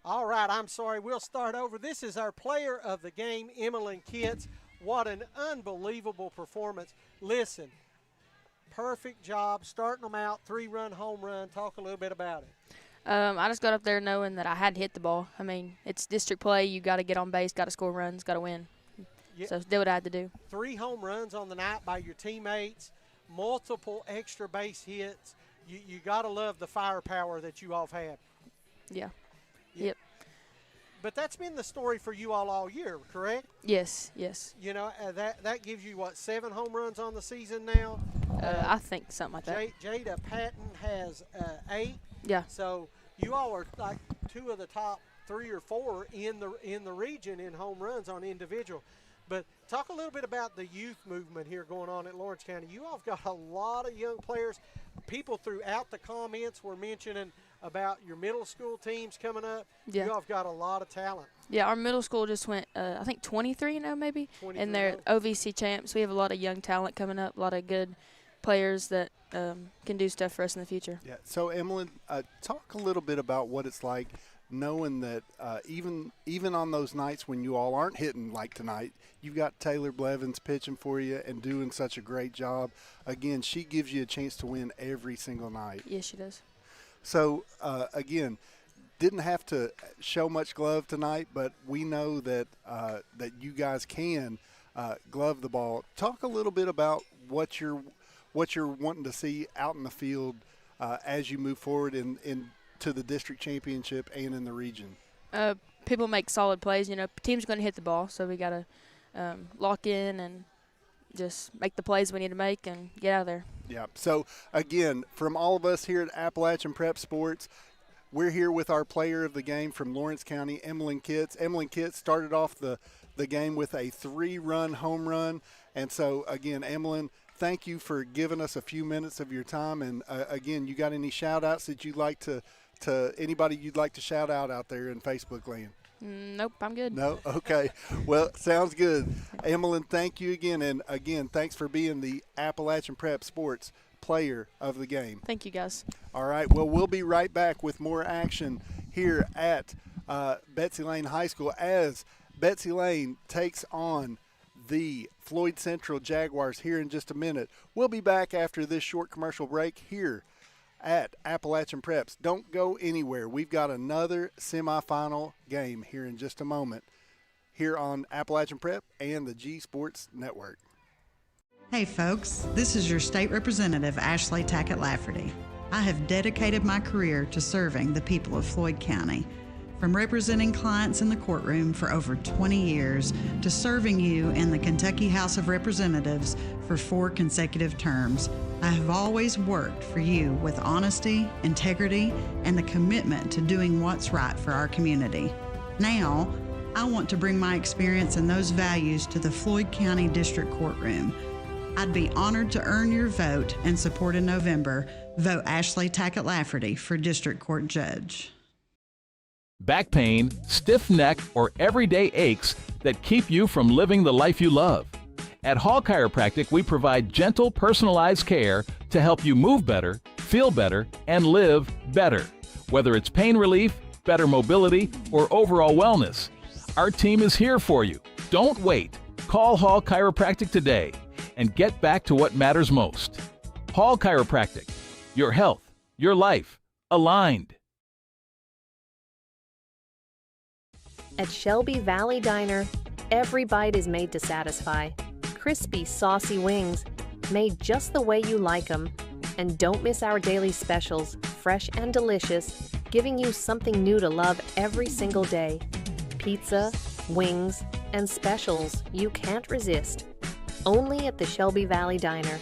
All right, I'm sorry. We'll start over. This is our player of the game, Emily Kitts. What an unbelievable performance. Listen, perfect job starting them out, 3-run home run. Talk a little bit about it. I just got up there knowing that I had to hit the ball. I mean, it's district play. You got to get on base, got to score runs, got to win. Yeah. So did what I had to do. 3 home runs on the night by your teammates, multiple extra base hits. You got to love the firepower that you all have had. Yeah. Yep. But that's been the story for you all year, correct? Yes. You know, that gives you, 7 home runs on the season now? I think something like that. Jada Patton has 8. Yeah. So you all are like 2 of the top 3 or 4 in the region in home runs on individual. But talk a little bit about the youth movement here going on at Lawrence County. You all have got a lot of young players. People throughout the comments were mentioning about your middle school teams coming up. Yeah. You all have got a lot of talent. Yeah, our middle school just went, I think 23-0 maybe, and they're OVC champs. We have a lot of young talent coming up, a lot of good players that can do stuff for us in the future. Yeah. So, Emily, talk a little bit about what it's like knowing that even on those nights when you all aren't hitting like tonight, you've got Taylor Blevins pitching for you and doing such a great job. Again, she gives you a chance to win every single night. Yes, she does. So, again, didn't have to show much glove tonight, but we know that that you guys can glove the ball. Talk a little bit about what you're wanting to see out in the field as you move forward to the district championship and in the region. People make solid plays. You know, team's going to hit the ball, so we got to lock in and just make the plays we need to make and get out of there. Yeah. So, again, from all of us here at Appalachian Prep Sports, we're here with our player of the game from Lawrence County, Emily Kitts. Emily Kitts started off the game with a 3-run home run. And so, again, Emily, thank you for giving us a few minutes of your time. And, again, you got any shout-outs that you'd like to anybody you'd like to shout out there in Facebook land? Nope, I'm good. No? Okay. Well, sounds good. Emily, thank you again. And, again, thanks for being the Appalachian Prep Sports player of the game. Thank you, guys. All right. Well, we'll be right back with more action here at Betsy Layne High School as Betsy Layne takes on the Floyd Central Jaguars here in just a minute. We'll be back after this short commercial break here at Appalachian Preps. Don't go anywhere. We've got another semifinal game here in just a moment here on Appalachian Prep and the G Sports Network. Hey folks, this is your state representative, Ashley Tackett Lafferty. I have dedicated my career to serving the people of Floyd County. From representing clients in the courtroom for over 20 years to serving you in the Kentucky House of Representatives for 4 consecutive terms, I have always worked for you with honesty, integrity, and the commitment to doing what's right for our community. Now, I want to bring my experience and those values to the Floyd County District Courtroom. I'd be honored to earn your vote and support in November. Vote Ashley Tackett Lafferty for District Court Judge. Back pain, stiff neck, or everyday aches that keep you from living the life you love. At Hall Chiropractic, we provide gentle, personalized care to help you move better, feel better, and live better. Whether it's pain relief, better mobility, or overall wellness, our team is here for you. Don't wait. Call Hall Chiropractic today and get back to what matters most. Hall Chiropractic. Your health, your life, aligned. At Shelby Valley Diner, every bite is made to satisfy. Crispy, saucy wings, made just the way you like them. And don't miss our daily specials, fresh and delicious, giving you something new to love every single day. Pizza, wings, and specials you can't resist. Only at the Shelby Valley Diner.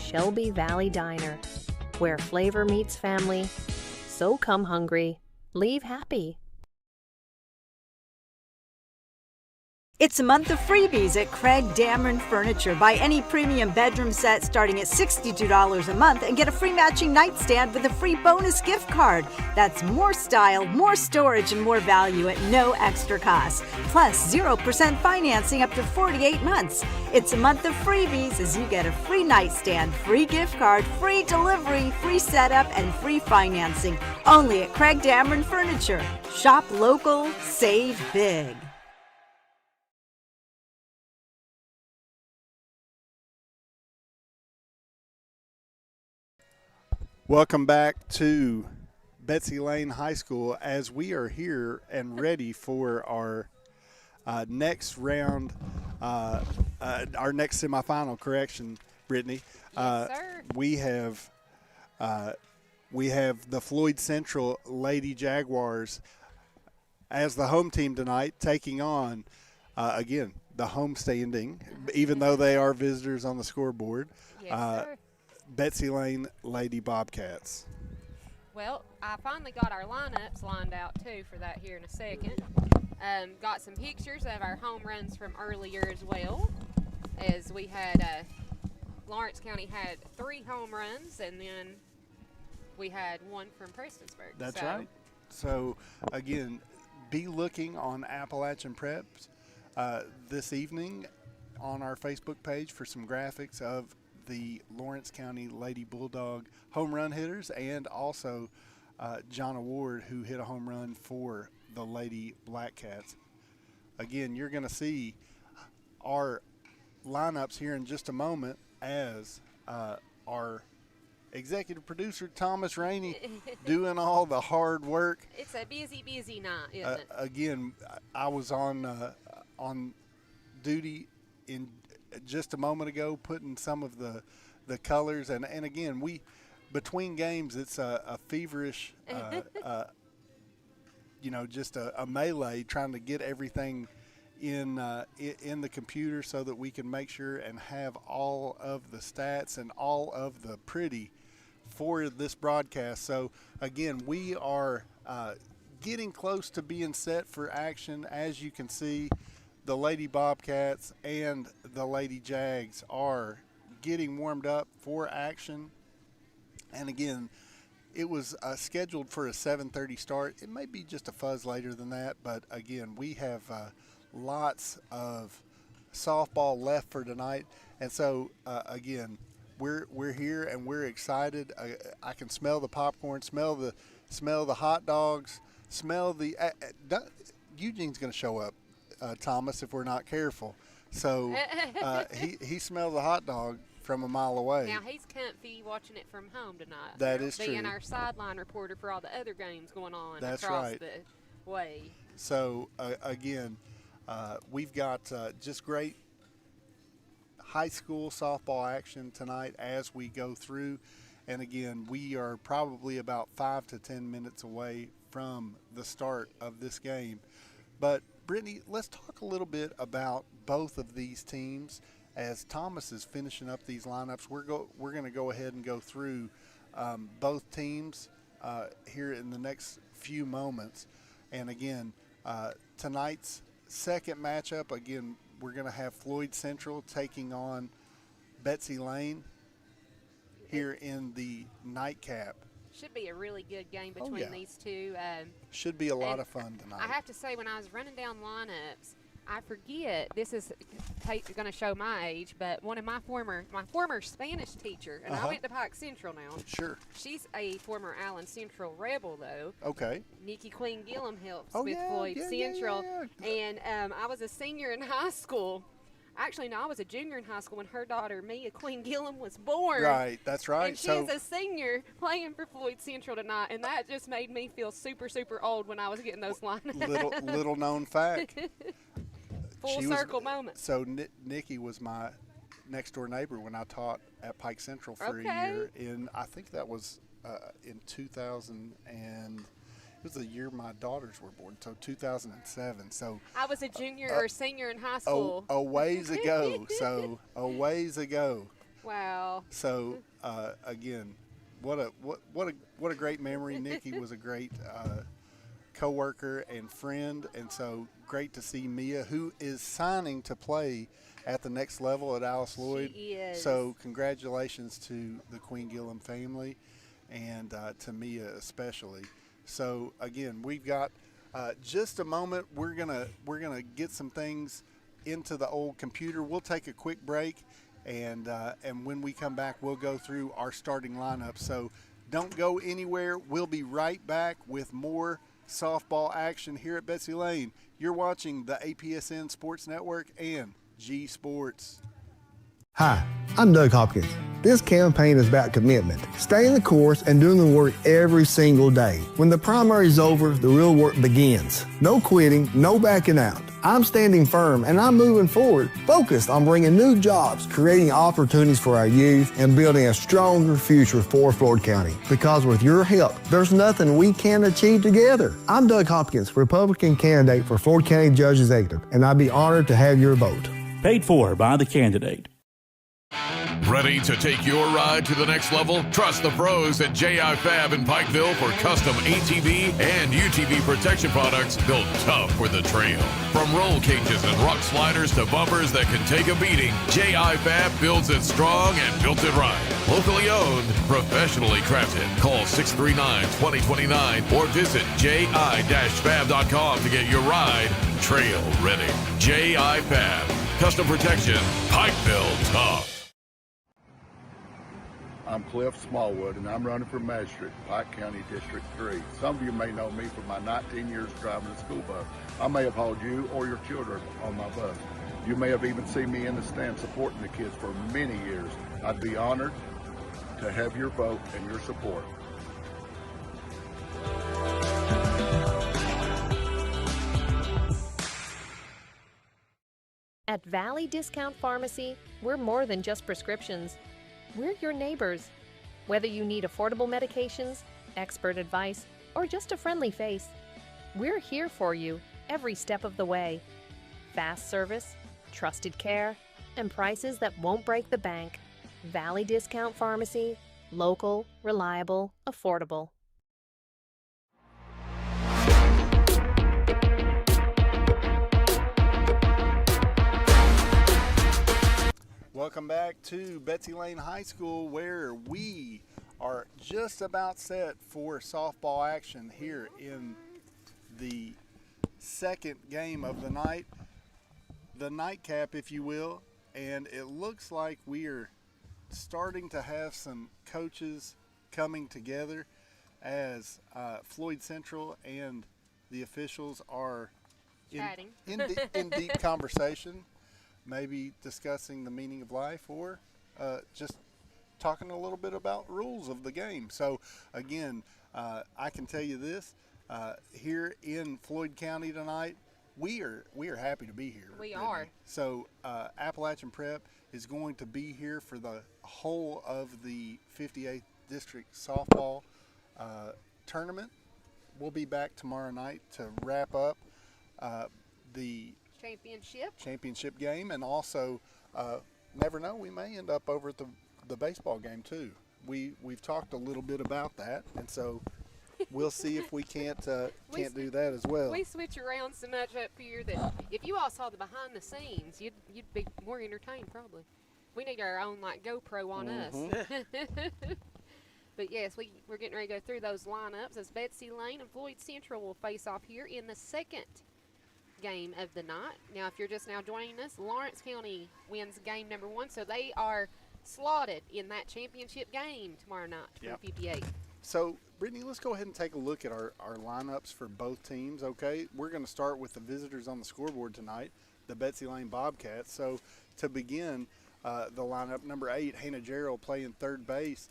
Shelby Valley Diner, where flavor meets family. So come hungry, leave happy. It's a month of freebies at Craig Dameron Furniture. Buy any premium bedroom set starting at $62 a month and get a free matching nightstand with a free bonus gift card. That's more style, more storage, and more value at no extra cost. Plus 0% financing up to 48 months. It's a month of freebies as you get a free nightstand, free gift card, free delivery, free setup, and free financing. Only at Craig Dameron Furniture. Shop local, save big. Welcome back to Betsy Layne High School as we are here and ready for our next round, our next semifinal. Correction, Brittany. Yes, sir. We have the Floyd Central Lady Jaguars as the home team tonight, taking on again the homestanding, even though they are visitors on the scoreboard. Yes, sir. Betsy Layne Lady Bobcats. Well, I finally got our lineups lined out, too, for that here in a second. Got some pictures of our home runs from earlier as well, as we had Lawrence County had 3 home runs, and then we had 1 from Prestonsburg. That's right. So, again, be looking on Appalachian Preps this evening on our Facebook page for some graphics of the Lawrence County Lady Bulldog home run hitters, and also John Award, who hit a home run for the Lady Black Cats. Again, you're going to see our lineups here in just a moment as our executive producer, Thomas Rainey, doing all the hard work. It's a busy, busy night, isn't it? Again, I was on duty in just a moment ago, putting some of the colors, and again, we between games, it's a feverish just a melee trying to get everything in the computer so that we can make sure and have all of the stats and all of the pretty for this broadcast. So again, we are getting close to being set for action. As you can see, the Lady Bobcats and the Lady Jags are getting warmed up for action. And again, it was scheduled for a 7:30 start. It may be just a fuzz later than that, but again, we have lots of softball left for tonight. And so again, we're here and we're excited. I can smell the popcorn, smell the hot dogs, smell the Eugene's going to show up. Thomas, if we're not careful. So he smells a hot dog from a mile away. Now, he's comfy watching it from home tonight. That is being true. our sideline reporter for all the other games going on That's across right. the way. So, again, we've got just great high school softball action tonight as we go through. And, again, we are probably about 5 to 10 minutes away from the start of this game. But, Brittany, let's talk a little bit about both of these teams. As Thomas is finishing up these lineups, we're going to go ahead and go through both teams here in the next few moments. And again, tonight's second matchup, again, we're going to have Floyd Central taking on Betsy Layne here in the nightcap. Should be a really good game between these two. Should be a lot of fun tonight. I have to say, when I was running down lineups, I forget, this is going to show my age, but one of my former Spanish teacher, and I went to Pike Central now. Sure. She's a former Allen Central Rebel, though. Okay. Nikki Queen Gillum helps with Floyd Central. Yeah. And I was a senior in high school. Actually, no, I was a junior in high school when her daughter, Mia Queen Gillum, was born. Right, that's right. And she's a senior playing for Floyd Central tonight, and that just made me feel super, super old when I was getting those lineups. little known fact. Full circle moment. So Nikki was my next door neighbor when I taught at Pike Central for a year. I think that was in 2000, and it was the year my daughters were born, so 2007. So I was a junior or senior in high school. A ways ago. So a ways ago. Wow. So again, what a great memory. Nikki was a great coworker and friend, and so great to see Mia, who is signing to play at the next level at Alice Lloyd. She is. So congratulations to the Queen Gillum family, and to Mia especially. So again, we've got just a moment. We're gonna get some things into the old computer. We'll take a quick break, and when we come back, we'll go through our starting lineup. So don't go anywhere. We'll be right back with more softball action here at Betsy Layne. You're watching the APSN Sports Network and G Sports. Hi, I'm Doug Hopkins. This campaign is about commitment, staying the course and doing the work every single day. When the primary is over, the real work begins. No quitting, no backing out. I'm standing firm and I'm moving forward, focused on bringing new jobs, creating opportunities for our youth, and building a stronger future for Floyd County. Because with your help, there's nothing we can't achieve together. I'm Doug Hopkins, Republican candidate for Floyd County Judge Executive, and I'd be honored to have your vote. Paid for by the candidate. Ready to take your ride to the next level? Trust the pros at J.I. Fab in Pikeville for custom ATV and UTV protection products built tough for the trail. From roll cages and rock sliders to bumpers that can take a beating, J.I. Fab builds it strong and built it right. Locally owned, professionally crafted. Call 639-2029 or visit ji-fab.com to get your ride trail ready. J.I. Fab. Custom protection. Pikeville tough. I'm Cliff Smallwood, and I'm running for magistrate, Pike County District 3. Some of you may know me from my 19 years driving a school bus. I may have hauled you or your children on my bus. You may have even seen me in the stand supporting the kids for many years. I'd be honored to have your vote and your support. At Valley Discount Pharmacy, we're more than just prescriptions. We're your neighbors. Whether you need affordable medications, expert advice, or just a friendly face, we're here for you every step of the way. Fast service, trusted care, and prices that won't break the bank. Valley Discount Pharmacy, local, reliable, affordable. Welcome back to Betsy Layne High School, where we are just about set for softball action here in the second game of the night, the nightcap, if you will. And it looks like we are starting to have some coaches coming together as Floyd Central and the officials are in deep conversation. Maybe discussing the meaning of life, or just talking a little bit about rules of the game. So again, I can tell you this, here in Floyd County tonight, we are happy to be here. We are. So Appalachian Prep is going to be here for the whole of the 58th District Softball tournament. We'll be back tomorrow night to wrap up the championship game, and also never know, we may end up over at the baseball game too. We've talked a little bit about that, and so we'll see if we can't do that as well. We switch around so much up here that if you all saw the behind the scenes, you'd be more entertained probably. We need our own like GoPro on us. But yes, we're getting ready to go through those lineups as Betsy Layne and Floyd Central will face off here in the second game of the night. Now, if you're just now joining us, Lawrence County wins game number 1, so they are slotted in that championship game tomorrow night for 58. So, Brittany, let's go ahead and take a look at our lineups for both teams, okay? We're going to start with the visitors on the scoreboard tonight, the Betsy Layne Bobcats. So, to begin the lineup, number 8, Hannah Gerald playing third base.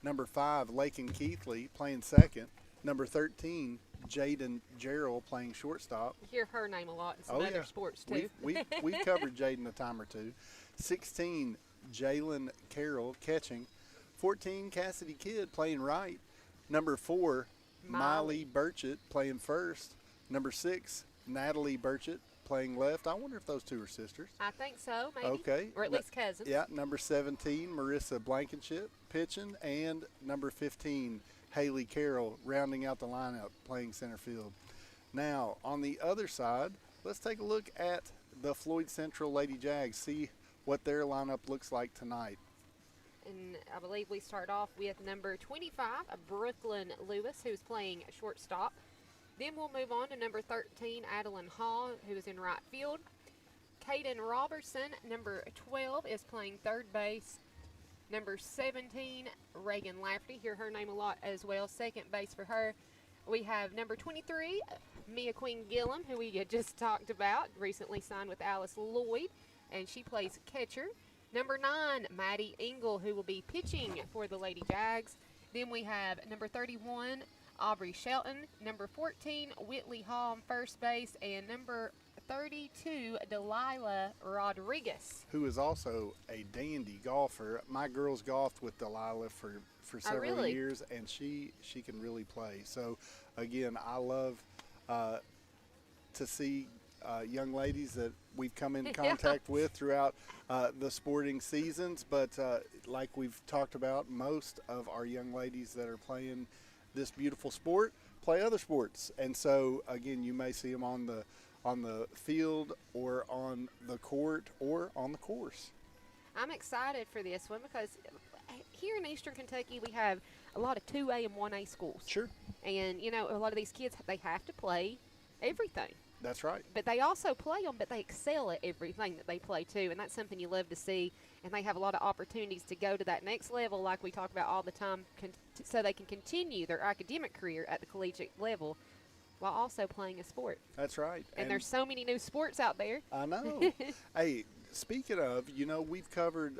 Number 5, Lakin Keithley playing second. Number 13, Jaden Gerald playing shortstop. You hear her name a lot in some other sports too. We covered Jaden a time or two. 16, Jalen Carroll catching. 14, Cassidy Kidd playing right. Number 4, Miley Burchett playing first. Number 6, Natalie Burchett playing left. I wonder if those two are sisters. I think so, maybe. Okay. Or at least cousins. Yeah, number 17, Marissa Blankenship pitching, and number 15, Haley Carroll rounding out the lineup playing center field. Now, on the other side, let's take a look at the Floyd Central Lady Jags, see what their lineup looks like tonight. And I believe we start off with number 25, Brooklyn Lewis, who's playing shortstop. Then we'll move on to number 13, Adeline Hall, who is in right field. Kaden Robertson, number 12, is playing third base. Number 17, Reagan Lafferty, hear her name a lot as well, second base for her. We have number 23, Mia Queen Gillum, who we had just talked about, recently signed with Alice Lloyd, and she plays catcher. Number 9, Maddie Engel, who will be pitching for the Lady Jags. Then we have number 31, Aubrey Shelton. Number 14, Whitley Hall on first base. And number 32, Delilah Rodriguez, who is also a dandy golfer. My girls golfed with Delilah for several years, and she can really play. So, again, I love to see young ladies that we've come in contact with throughout the sporting seasons. But like we've talked about, most of our young ladies that are playing this beautiful sport play other sports. And so, again, you may see them on the field or on the court or on the course. I'm excited for this one because here in Eastern Kentucky we have a lot of 2A and 1A schools. Sure. And, you know, a lot of these kids, they have to play everything. That's right. But they also play them, but they excel at everything that they play too, and that's something you love to see. And they have a lot of opportunities to go to that next level, like we talk about all the time, so they can continue their academic career at the collegiate level while also playing a sport. That's right. And there's so many new sports out there. I know. Hey, speaking of, you know, we've covered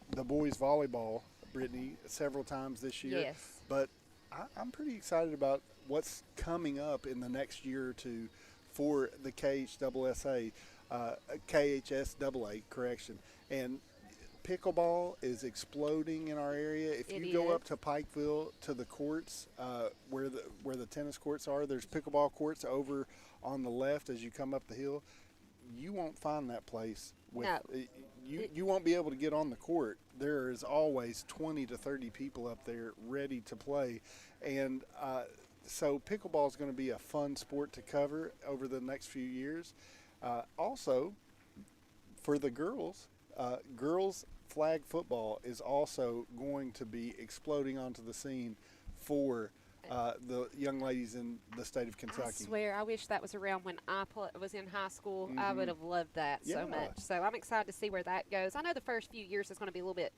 the boys volleyball, Brittany, several times this year. Yes. But I'm pretty excited about what's coming up in the next year or two for the KHSSA, correction. And pickleball is exploding in our area. If you go up to Pikeville to the courts where the tennis courts are, there's pickleball courts over on the left as you come up the hill. You won't find that place. You won't be able to get on the court. There is always 20 to 30 people up there ready to play. And so pickleball is going to be a fun sport to cover over the next few years. Also, for the girls, girls flag football is also going to be exploding onto the scene for the young ladies in the state of Kentucky. I swear, I wish that was around when I was in high school. Mm-hmm. I would have loved that so much. So I'm excited to see where that goes. I know the first few years is going to be a little bit,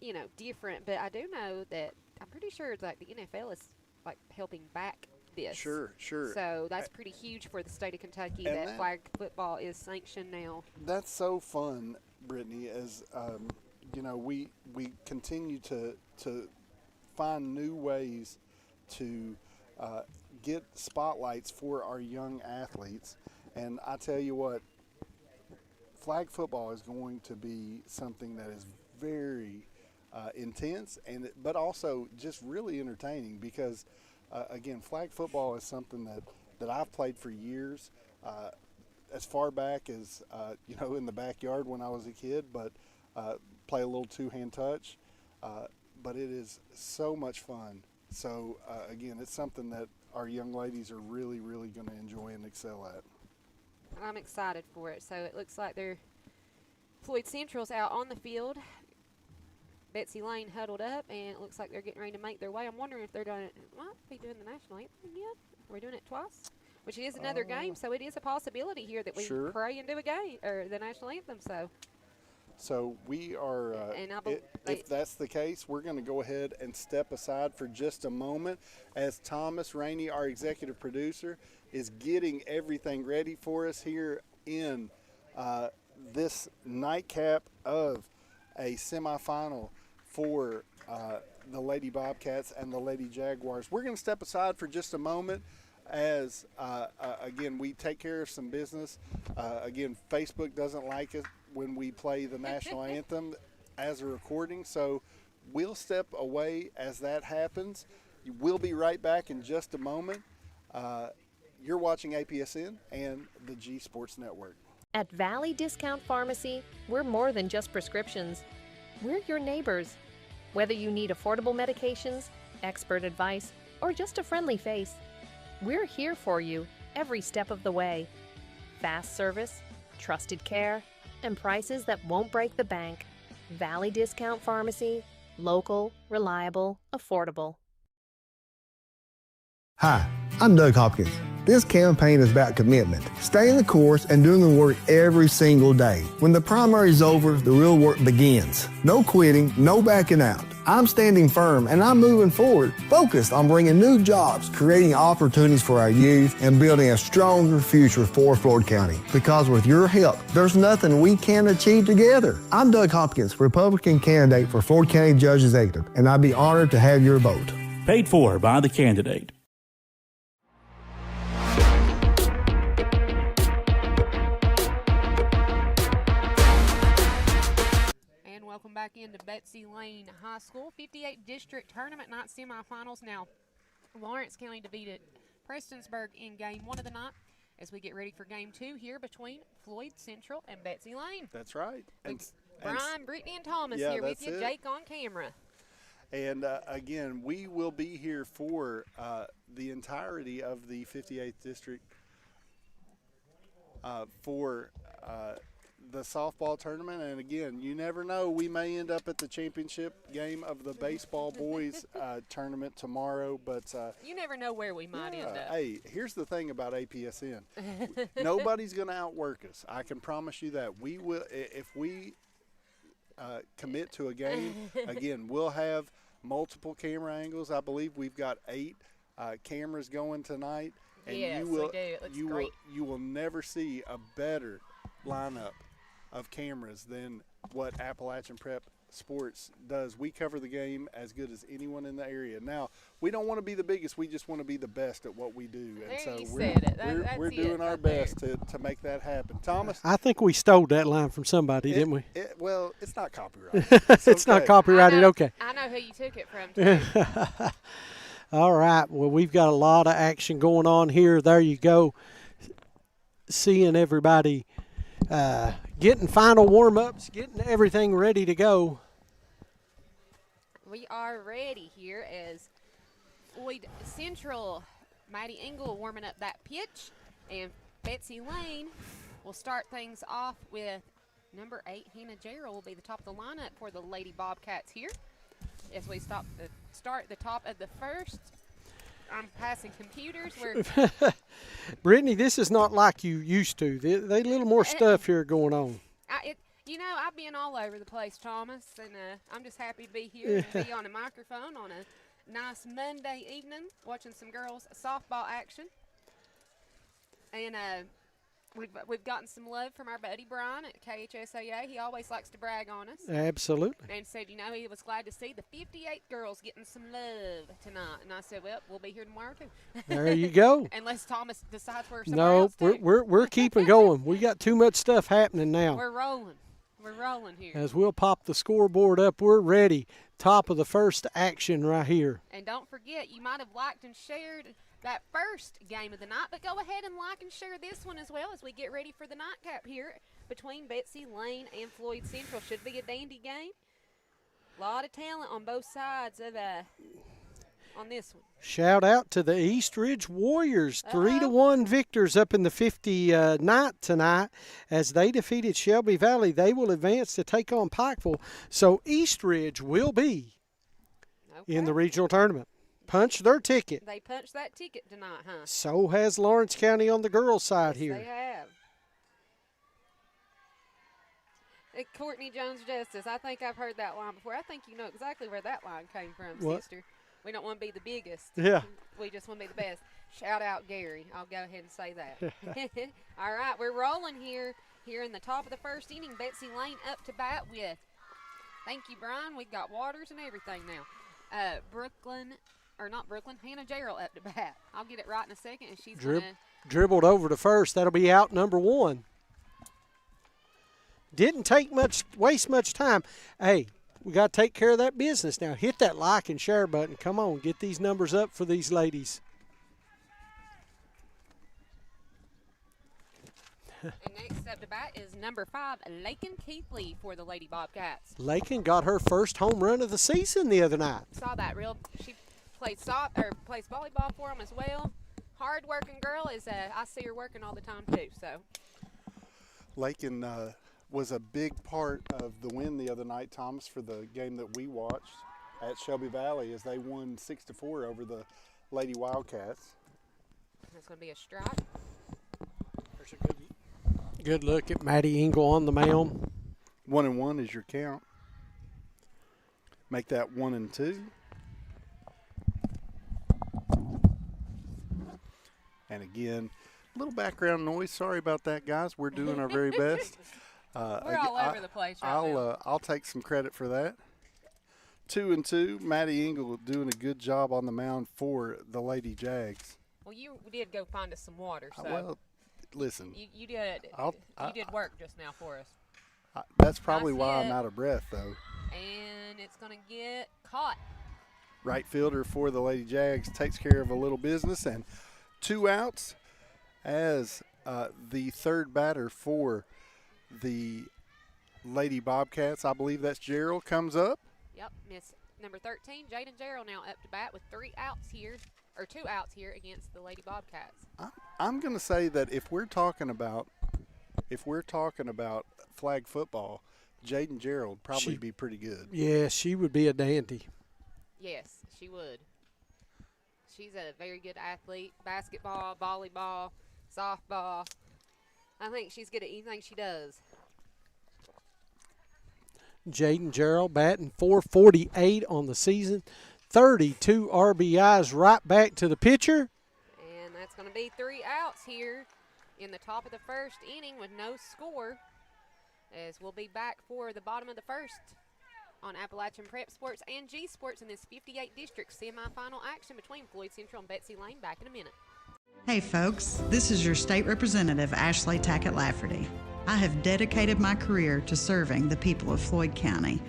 you know, different, but I do know that I'm pretty sure like the NFL is like helping back this. Sure. So that's pretty huge for the state of Kentucky that flag football is sanctioned now. That's so fun, Brittany, as you know, we continue to find new ways to get spotlights for our young athletes. And I tell you what, flag football is going to be something that is very intense, but also just really entertaining because, again, flag football is something that I've played for years, as far back as, you know, in the backyard when I was a kid, but play a little two-hand touch. But it is so much fun. So, again, it's something that our young ladies are really, really going to enjoy and excel at. I'm excited for it. So it looks like Floyd Central's out on the field. Betsy Layne huddled up, and it looks like they're getting ready to make their way. I'm wondering if they're doing it. Might be doing the national anthem yet. We're doing it twice, which is another game. So it is a possibility here that we pray and do a game or the national anthem. So we are, if that's the case, we're going to go ahead and step aside for just a moment as Thomas Rainey, our executive producer, is getting everything ready for us here in this nightcap of a semifinal for the Lady Bobcats and the Lady Jaguars. We're going to step aside for just a moment as, again, we take care of some business. Again, Facebook doesn't like it when we play the national anthem as a recording, so we'll step away as that happens. We'll be right back in just a moment. You're watching APSN and the G Sports Network. At Valley Discount Pharmacy, we're more than just prescriptions. We're your neighbors. Whether you need affordable medications, expert advice, or just a friendly face, We're here for you every step of the way. Fast service, trusted care, and prices that won't break the bank. Valley Discount Pharmacy, local, reliable, affordable. Hi, I'm Doug Hopkins. This campaign is about commitment, staying the course and doing the work every single day. When the primary is over, the real work begins. No quitting, no backing out. I'm standing firm and I'm moving forward, focused on bringing new jobs, creating opportunities for our youth, and building a stronger future for Floyd County. Because with your help, there's nothing we can't achieve together. I'm Doug Hopkins, Republican candidate for Floyd County Judge Executive, and I'd be honored to have your vote. Paid for by the candidate. Welcome back into Betsy Layne High School 58 District Tournament Night Semifinals. Now, Lawrence County defeated Prestonsburg in Game 1 of the night as we get ready for Game 2 here between Floyd Central and Betsy Layne. That's right. Brian, Brittany, and Thomas here with you. Jake on camera. And again, we will be here for the entirety of the 58th District for the softball tournament. And again, you never know, we may end up at the championship game of the baseball boys tournament tomorrow, but you never know where we might end up. Hey, here's the thing about APSN. Nobody's going to outwork us. I can promise you that. We will, if we commit to a game, again, we'll have multiple camera angles. I believe we've got 8 cameras going tonight, and yes, you will, we do. It looks great. You will never see a better lineup of cameras than what Appalachian Prep Sports does. We cover the game as good as anyone in the area. Now, we don't want to be the biggest. We just want to be the best at what we do. And so we're doing our best to make that happen. Thomas? I think we stole that line from somebody, didn't we? Well, it's not copyrighted. It's not copyrighted, okay. I know who you took it from, too. All right. Well, we've got a lot of action going on here. There you go. Seeing everybody getting final warm-ups, getting everything ready to go. We are ready here as Floyd Central, Maddie Engel warming up that pitch, and Betsy Layne will start things off with number 8, Hannah Jarrell will be the top of the lineup for the Lady Bobcats here. As we start the top of the first, I'm passing computers. Brittany, this is not like you used to. They a little more stuff here going on. I've been all over the place, Thomas, and I'm just happy to be here and be on a microphone on a nice Monday evening watching some girls softball action. And we've gotten some love from our buddy Brian at KHSAA. He always likes to brag on us. Absolutely. And said, he was glad to see the 58 girls getting some love tonight. And I said, well, we'll be here tomorrow too. There you go. Unless Thomas decides we're somewhere else too. we're keeping going. We got too much stuff happening now. We're rolling. We're rolling here. As we'll pop the scoreboard up, we're ready. Top of the first action right here. And don't forget, you might have liked and shared that first game of the night, but go ahead and like and share this one as well as we get ready for the nightcap here between Betsy Layne and Floyd Central. Should be a dandy game. A lot of talent on both sides of on this one. Shout out to the East Ridge Warriors, 3-1 victors up in the 59th tonight as they defeated Shelby Valley. They will advance to take on Pikeville. So East Ridge will be in the regional tournament. Punch their ticket. They punched that ticket tonight, huh? So has Lawrence County on the girls' side here. They have. Courtney Jones Justice, I think I've heard that line before. I think you know exactly where that line came from, sister. We don't want to be the biggest. Yeah. We just want to be the best. Shout out Gary. I'll go ahead and say that. All right, we're rolling here in the top of the first inning. Betsy Layne up to bat with, thank you, Brian. We've got waters and everything now. Hannah Jarrell up to bat. I'll get it right in a second, and she's dribbled over to first. That'll be out number 1. Didn't waste much time. Hey, we got to take care of that business now. Hit that like and share button. Come on, get these numbers up for these ladies. And next up to bat is number 5, Layne Keithley for the Lady Bobcats. Layne got her first home run of the season the other night. Saw that. She plays volleyball for them as well. hard-working girl. I see her working all the time too. So. Layne was a big part of the win the other night, Thomas, for the game that we watched at Shelby Valley as they won 6-4 over the Lady Wildcats. That's going to be a strike. There's a good look at Maddie Engel on the mound. 1-1 is your count. Make that 1-2. And again, a little background noise. Sorry about that, guys. We're doing our very best. We're all over the place right now. I'll take some credit for that. 2-2. Maddie Engel doing a good job on the mound for the Lady Jags. Well, you did go find us some water, so. Well, listen. You did work just now for us. That's probably why I'm out of breath, though. And it's going to get caught. Right fielder for the Lady Jags takes care of a little business, and 2 outs as the third batter for the Lady Bobcats. I believe that's Gerald comes up. Yep, Miss number 13, Jaden Gerald, now up to bat with 2 outs here against the Lady Bobcats. I'm going to say that if we're talking about flag football, Jaden Gerald probably be pretty good. Yeah, she would be a dandy. Yes, she would. She's a very good athlete. Basketball, volleyball, softball. I think she's good at anything she does. Jaden Gerald batting .448 on the season. 32 RBIs right back to the pitcher. And that's going to be 3 outs here in the top of the first inning with no score, as we'll be back for the bottom of the first on Appalachian Prep Sports and G Sports in this 58 district semifinal action between Floyd Central and Betsy Layne. Back in a minute. Hey folks, this is your state representative, Ashley Tackett Lafferty. I have dedicated my career to serving the people of Floyd County.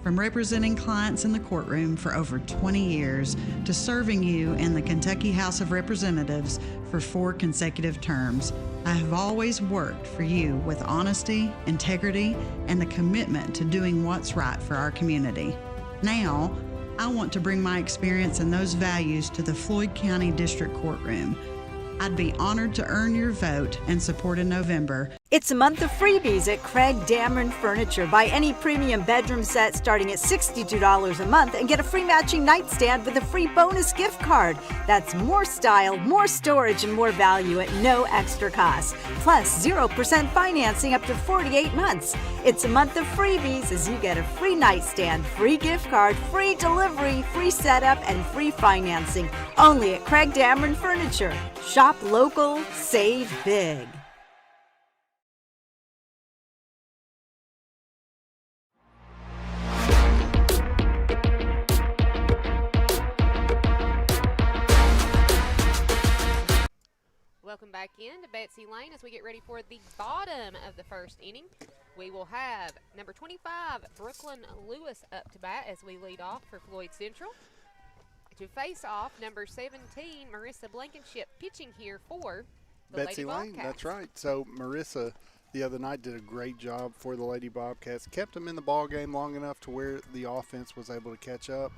From representing clients in the courtroom for over 20 years to serving you in the Kentucky House of Representatives for 4 consecutive terms, I have always worked for you with honesty, integrity, and the commitment to doing what's right for our community. Now, I want to bring my experience and those values to the Floyd County District Courtroom. I'd be honored to earn your vote and support in November. It's a month of freebies at Craig Dameron Furniture. Buy any premium bedroom set starting at $62 a month and get a free matching nightstand with a free bonus gift card. That's more style, more storage, and more value at no extra cost. Plus 0% financing up to 48 months. It's a month of freebies as you get a free nightstand, free gift card, free delivery, free setup, and free financing. Only at Craig Dameron Furniture. Shop local, save big. Welcome back in to Betsy Layne as we get ready for the bottom of the first inning. We will have number 25, Brooklyn Lewis, up to bat as we lead off for Floyd Central. To face off, number 17, Marissa Blankenship, pitching here for the Betsy Lady Layne, Bobcats. that's right. So Marissa the other night did a great job for the Lady Bobcats. Kept them in the ball game long enough to where the offense was able to catch up.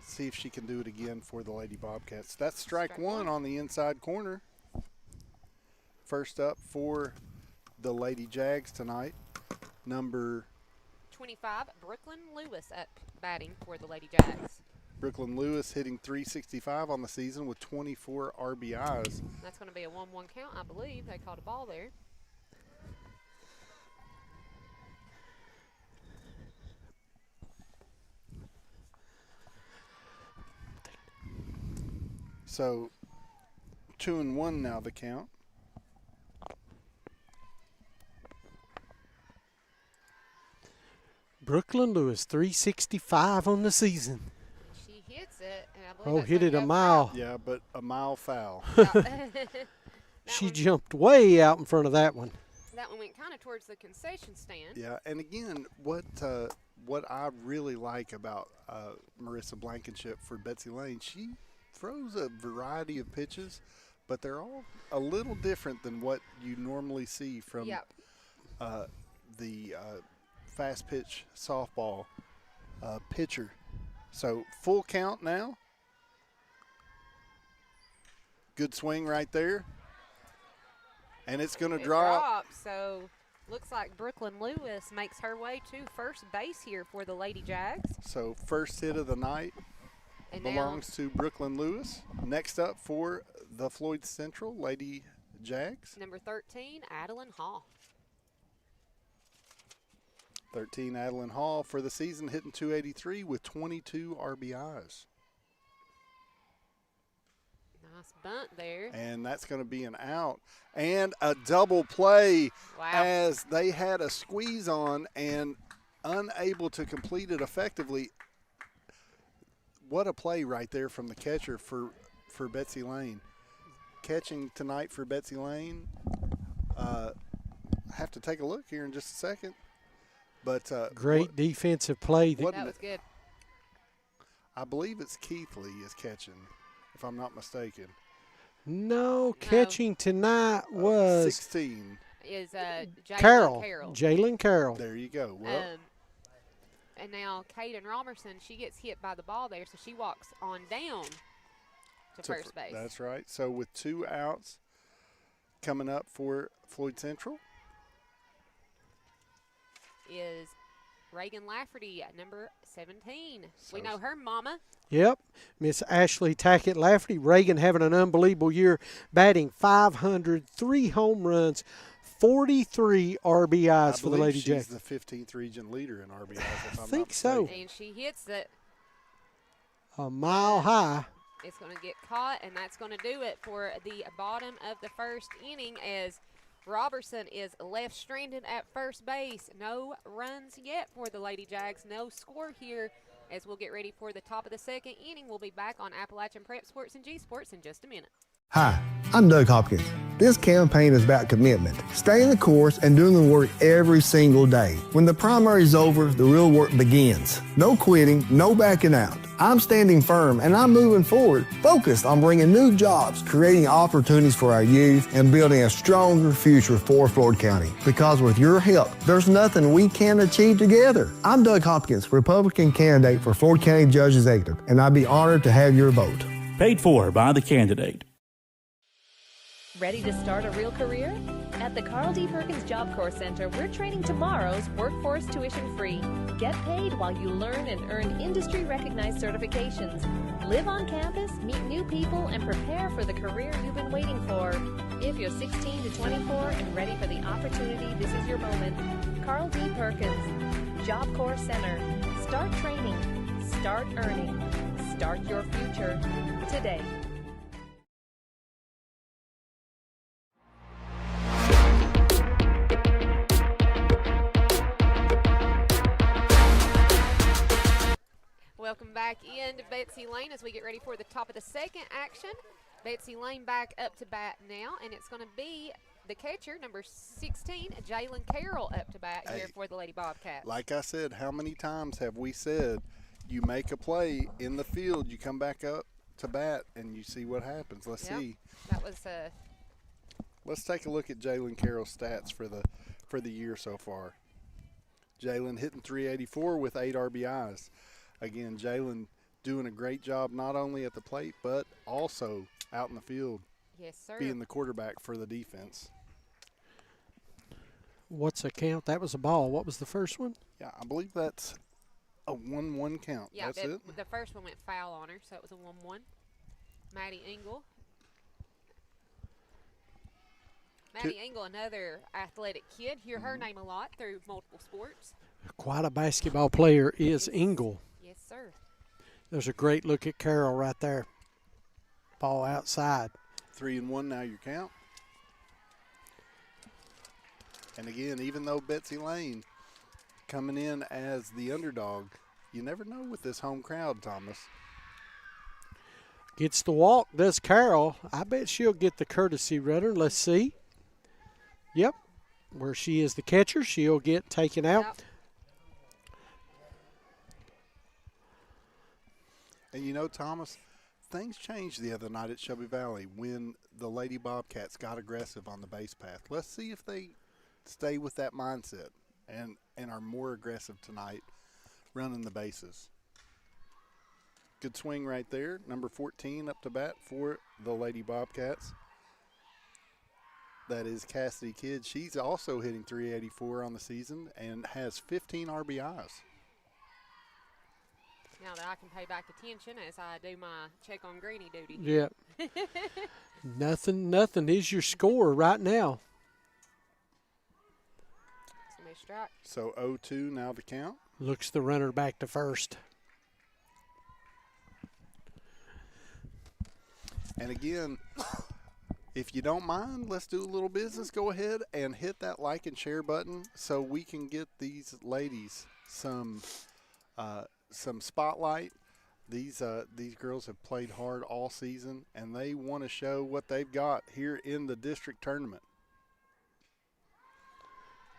See if she can do it again for the Lady Bobcats. That's strike one on the inside corner. First up for the Lady Jags tonight, number 25, Brooklyn Lewis, up batting for the Lady Jags. Brooklyn Lewis hitting .365 on the season with 24 RBIs. That's going to be a 1-1 count, I believe. They caught a ball there. So 2-1 now the count. Brooklyn Lewis, .365 on the season. She hits it, and I believe hit it a mile. Yeah, but a mile foul. She jumped way out in front of that one. That one went kind of towards the concession stand. Yeah, and again, what I really like about Marissa Blankenship for Betsy Layne, she throws a variety of pitches, but they're all a little different than what you normally see from the fast pitch softball pitcher. So full count now. Good swing right there. And it's going to drop. So looks like Brooklyn Lewis makes her way to first base here for the Lady Jags. So first hit of the night And belongs to Brooklyn Lewis. Next up for the Floyd Central Lady Jags. Number 13, Adeline Hall. 13, Adeline Hall for the season, hitting .283 with 22 RBIs. Nice bunt there. And that's going to be an out. And a double play as they had a squeeze on and unable to complete it effectively. What a play right there from the catcher for Betsy Layne. Catching tonight for Betsy Layne. Have to take a look here in just a second. But great defensive play. That was good. I believe it's Keithley is catching, if I'm not mistaken. No, catching tonight was 16. Is Carroll. Jalen Carroll. There you go. Well, and now Kaden Romerson, she gets hit by the ball there, so she walks on down to first base. That's right. So with 2 outs coming up for Floyd Central is Reagan Lafferty at number 17. We know her mama. Yep, Miss Ashley Tackett Lafferty. Reagan having an unbelievable year, batting .500, 3 home runs, 43 RBIs for the Lady Jags. She's the 15th region leader in RBIs, if I'm think not so. mistaken. And she hits it a mile high. It's going to get caught, and that's going to do it for the bottom of the first inning as Robertson is left stranded at first base. No runs yet for the Lady Jags. No score here as we'll get ready for the top of the second inning. We'll be back on Appalachian Prep Sports and G Sports in just a minute. Hi, I'm Doug Hopkins. This campaign is about commitment, staying the course and doing the work every single day. When the primary is over, the real work begins. No quitting, no backing out. I'm standing firm and I'm moving forward, focused on bringing new jobs, creating opportunities for our youth, and building a stronger future for Floyd County. Because with your help, there's nothing we can't achieve together. I'm Doug Hopkins, Republican candidate for Floyd County Judge Executive, and I'd be honored to have your vote. Paid for by the candidate. Ready to start a real career? At the Carl D. Perkins Job Corps Center, we're training tomorrow's workforce tuition-free. Get paid while you learn and earn industry-recognized certifications. Live on campus, meet new people, and prepare for the career you've been waiting for. If you're 16 to 24 and ready for the opportunity, this is your moment. Carl D. Perkins, Job Corps Center. Start training. Start earning. Start your future today. Welcome back into Betsy Layne as we get ready for the top of the second action. Betsy Layne back up to bat now, and it's going to be the catcher, number 16, Jalen Carroll, up to bat here for the Lady Bobcats. Like I said, how many times have we said you make a play in the field, you come back up to bat, and you see what happens? Let's see. That was Let's take a look at Jalen Carroll's stats for the year so far. Jalen hitting .384 with 8 RBIs. Again, Jalen doing a great job not only at the plate but also out in the field. Yes, sir. Being the quarterback for the defense. What's the count? That was a ball. What was the first one? Yeah, I believe that's a 1-1 count. Yeah, that's it. The first one went foul on her, so it was a 1-1. Maddie Engel. Maddie Engel, another athletic kid. Hear her name a lot through multiple sports. Quite a basketball player is Engel. Yes, sir. There's a great look at Carroll right there. Ball outside. 3-1 now your count. And again, even though Betsy Layne coming in as the underdog, you never know with this home crowd, Thomas. Gets the walk, does Carroll. I bet she'll get the courtesy runner. Let's see. Yep. Where she is the catcher, she'll get taken out. Yep. And you know, Thomas, things changed the other night at Shelby Valley when the Lady Bobcats got aggressive on the base path. Let's see if they stay with that mindset and are more aggressive tonight running the bases. Good swing right there. Number 14 up to bat for the Lady Bobcats. That is Cassidy Kidd. She's also hitting .384 on the season and has 15 RBIs. Now that I can pay back attention as I do my check on Greeny duty. Yeah. Nothing is your score right now. Somebody strike. So 0-2 now the count. Looks the runner back to first. And again, if you don't mind, let's do a little business. Go ahead and hit that like and share button so we can get these ladies some spotlight. These girls have played hard all season, and they want to show what they've got here in the district tournament.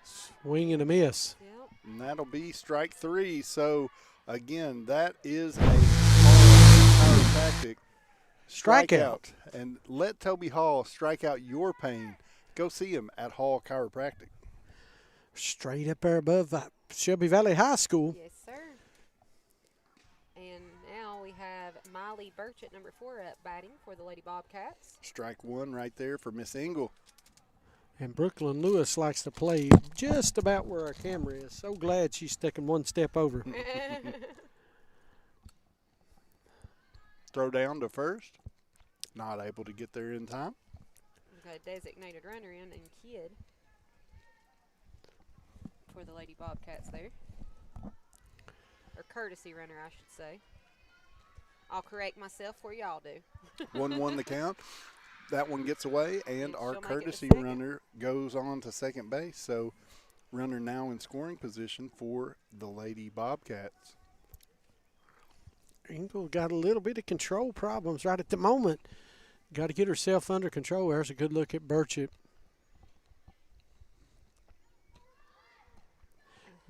Swing and a miss. Yep. And that'll be strike 3. So, again, that is a chiropractic strikeout. And let Toby Hall strike out your pain. Go see him at Hall Chiropractic. Straight up there above Shelby Valley High School. Yes, sir. And now we have Miley Burchett, number 4, up batting for the Lady Bobcats. Strike 1 right there for Miss Engel. And Brooklyn Lewis likes to play just about where our camera is. So glad she's sticking one step over. Throw down to first. Not able to get there in time. We've got a designated runner in and Kidd for the Lady Bobcats there. Or courtesy runner, I should say. I'll correct myself before y'all do. 1-1 the count. That one gets away, and our she'll make it to courtesy second. runner goes on to second base. So, runner now in scoring position for the Lady Bobcats. Engel got a little bit of control problems right at the moment. Got to get herself under control. There's a good look at Burchett.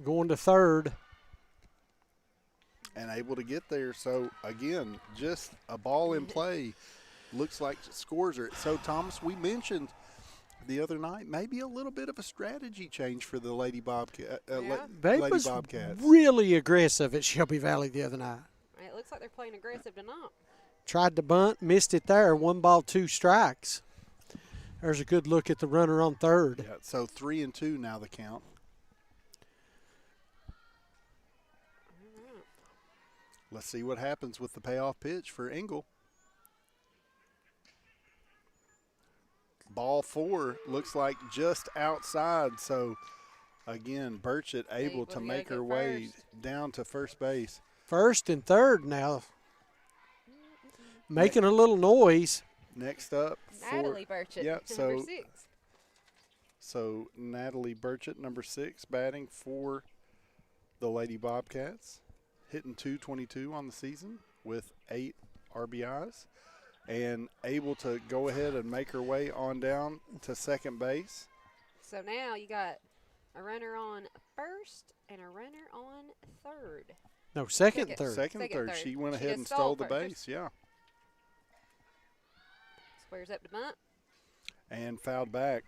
Going to third. And able to get there. So, again, just a ball in play. Looks like scores are. So, Thomas, we mentioned the other night maybe a little bit of a strategy change for the Lady Bobcat. They Lady was Bobcats. really aggressive at Shelby Valley the other night. It looks like they're playing aggressive tonight. Tried to bunt, missed it there. 1 ball, 2 strikes. There's a good look at the runner on third. Yeah, so 3-2 now the count. Let's see what happens with the payoff pitch for Engel. Ball 4 looks like just outside. So, again, Burchett able to make her way down to first base. First and third now. Making a little noise. Next up for Natalie Burchett, number 6. So, Natalie Burchett, number 6, batting for the Lady Bobcats. Hitting .222 on the season with 8 RBIs. And able to go ahead and make her way on down to second base. So now you got a runner on first and a runner on third. No, second and third. Second and third. She went ahead and stole the base, yeah. Squares up to bunt. And fouled back.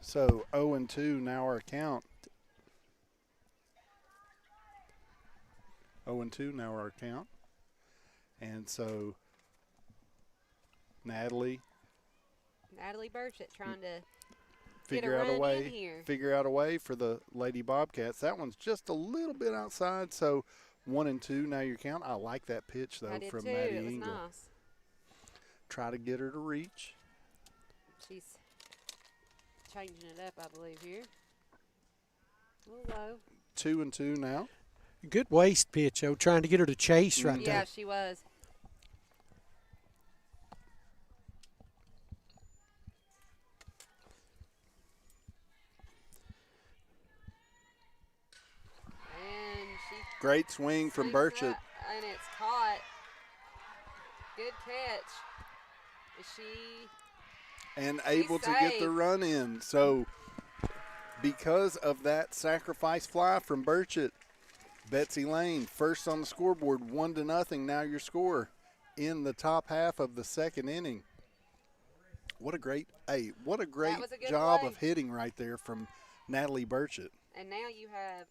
So 0-2 now our count. 0-2 now our count. And so Natalie Burchett trying to figure out a way for the Lady Bobcats. That one's just a little bit outside, so 1-2 now your count. I like that pitch though from Maddie It was Engel. nice. Try to get her to reach. She's changing it up, I believe, here. A little low. 2-2 now. Good waist pitch, though, trying to get her to chase right there. Yeah, she was. And she Great swing from Burchett. and it's caught. Good catch. Is she And able to get the run in. So because of that sacrifice fly from Burchett, Betsy Layne first on the scoreboard, 1-0. Now your score in the top half of the second inning. What a great job of hitting right there from Natalie Burchett. And now you have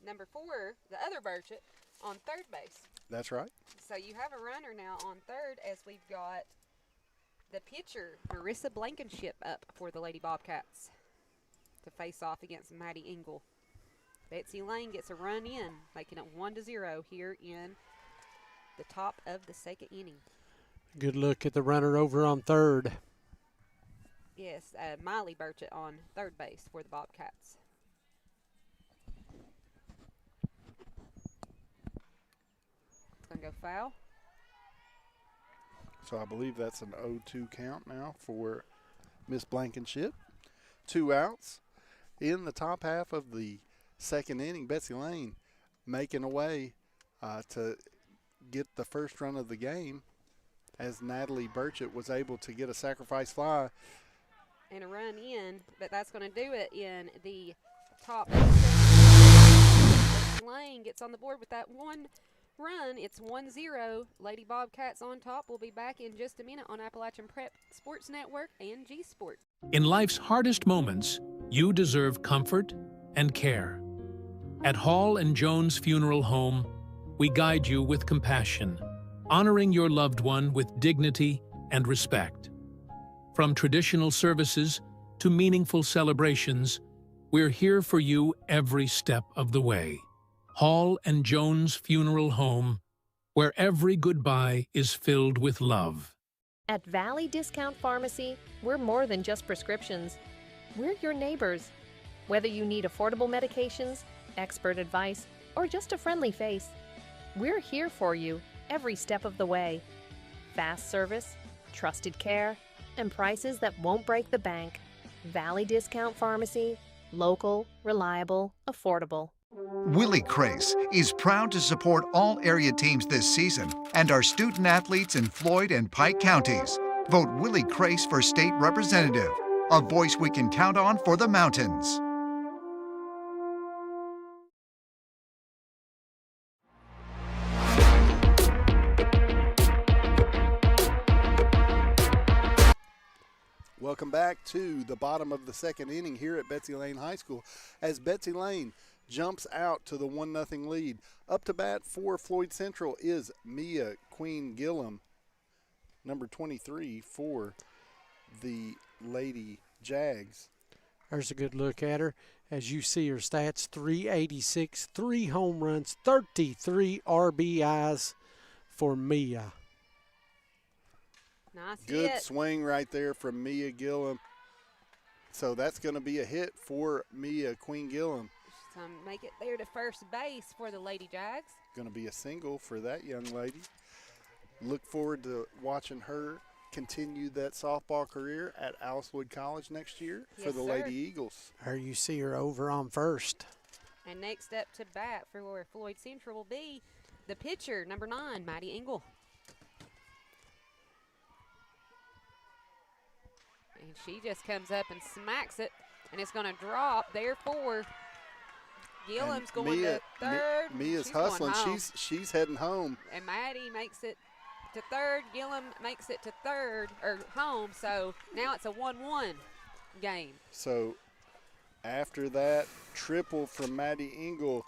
number 4, the other Burchett, on third base. That's right. So you have a runner now on third as we've got the pitcher, Marissa Blankenship, up for the Lady Bobcats to face off against Maddie Engel. Betsy Layne gets a run in, making it 1-0 here in the top of the second inning. Good look at the runner over on third. Yes, Miley Burchett on third base for the Bobcats. It's going to go foul. So I believe that's an 0-2 count now for Miss Blankenship. 2 outs in the top half of the second inning. Betsy Layne making a way to get the first run of the game as Natalie Burchett was able to get a sacrifice fly. And a run in, but that's going to do it in the top of the second. Layne gets on the board with that one run. It's 1-0. Lady Bobcats on top. We'll be back in just a minute on Appalachian Prep Sports Network and G Sport. In life's hardest moments, you deserve comfort and care. At Hall & Jones Funeral Home, we guide you with compassion, honoring your loved one with dignity and respect. From traditional services to meaningful celebrations, we're here for you every step of the way. Hall & Jones Funeral Home, where every goodbye is filled with love. At Valley Discount Pharmacy, we're more than just prescriptions. We're your neighbors. Whether you need affordable medications, expert advice, or just a friendly face, we're here for you every step of the way. Fast service, trusted care, and prices that won't break the bank. Valley Discount Pharmacy, local, reliable, affordable. Willie Crace is proud to support all area teams this season and our student athletes in Floyd and Pike counties. Vote Willie Crace for state representative, a voice we can count on for the mountains. Welcome back to the bottom of the second inning here at Betsy Layne High School as Betsy Layne jumps out to the 1-0 lead. Up to bat for Floyd Central is Mia Queen Gillum, number 23 for the Lady Jags. There's a good look at her. As you see her stats, 386, 3 home runs, 33 RBIs for Mia. Nice Good hit. swing right there from Mia Gillum. So that's going to be a hit for Mia Queen Gillum. So make it there to first base for the Lady Jags. Going to be a single for that young lady. Look forward to watching her continue that softball career at Alice Floyd College next year for the Lady Eagles. There you see her over on first. And next up to bat for where Floyd Central will be the pitcher, number 9, Maddie Engel. And she just comes up and smacks it, and it's going to drop. Therefore, Gillum's going to third. Mia's She's hustling. going home. She's heading home. And Maddie makes it to third. Gillum makes it to third, or home. So now it's a 1-1 game. So after that triple from Maddie Engel,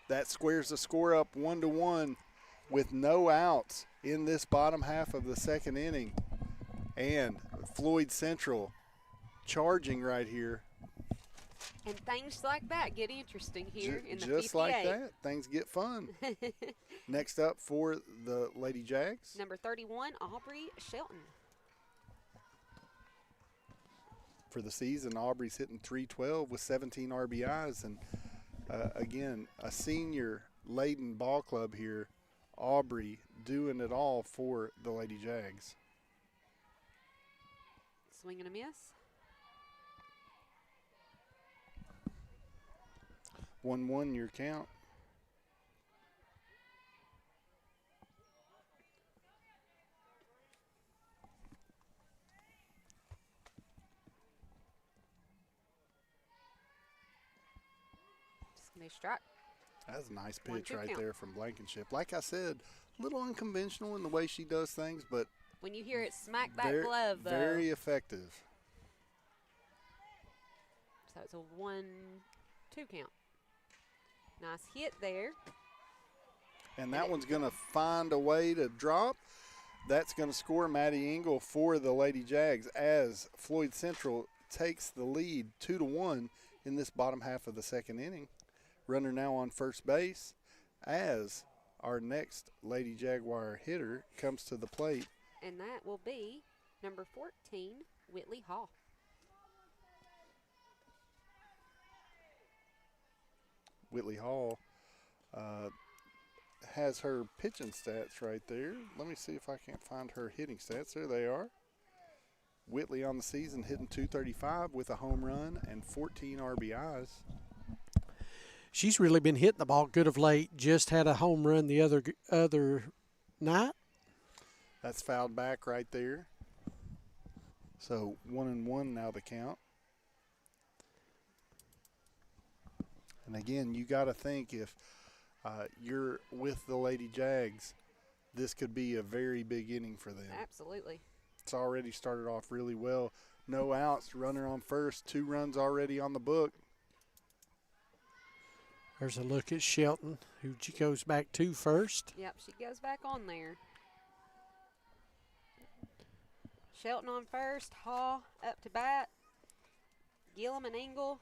that squares the score up 1-1 with no outs in this bottom half of the second inning. And Floyd Central charging right here. And things like that get interesting here in the Just 58. like that, things get fun. Next up for the Lady Jags. Number 31, Aubrey Shelton. For the season, Aubrey's hitting .312 with 17 RBIs. And, again, a senior Layden ball club here. Aubrey doing it all for the Lady Jags. Swing and a miss. 1-1 your count. Just gonna be a strike. That's a nice 1-2 pitch right count. there from Blankenship. Like I said, a little unconventional in the way she does things, but When you hear it smack that glove, though. very effective. So it's a 1-2 count. Nice hit there. And that one's going to find a way to drop. That's going to score Maddie Engel for the Lady Jags as Floyd Central takes the lead 2-1 in this bottom half of the second inning. Runner now on first base as our next Lady Jaguar hitter comes to the plate. And that will be number 14, Whitley Hall. Whitley Hall has her pitching stats right there. Let me see if I can't find her hitting stats. There they are. Whitley on the season hitting .235 with a home run and 14 RBIs. She's really been hitting the ball good of late. Just had a home run the other night. That's fouled back right there. So 1-1 now the count. And again, you got to think if you're with the Lady Jags, this could be a very big inning for them. Absolutely. It's already started off really well. No outs, runner on first, 2 runs already on the book. There's a look at Shelton, who she goes back to first. Yep, she goes back on there. Shelton on first, Hall up to bat. Gillum and Engel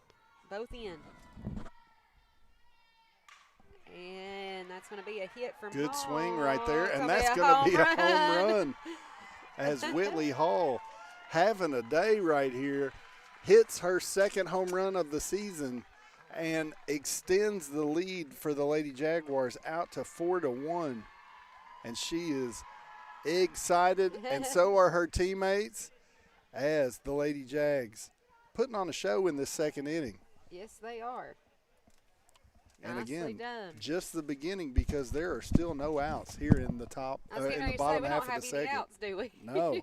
both in. And that's going to be a hit from Good Hall. swing right there, and It's that's going to be a home run. As Whitley Hall, having a day right here, hits her second home run of the season and extends the lead for the Lady Jaguars out to 4-1. And she is excited, and so are her teammates, as the Lady Jags putting on a show in this second inning. Yes, they are. And Nicely again, done. just the beginning, because there are still no outs here in the top, I was in getting the ready to say, bottom we half don't of the have any second. outs, do we? No.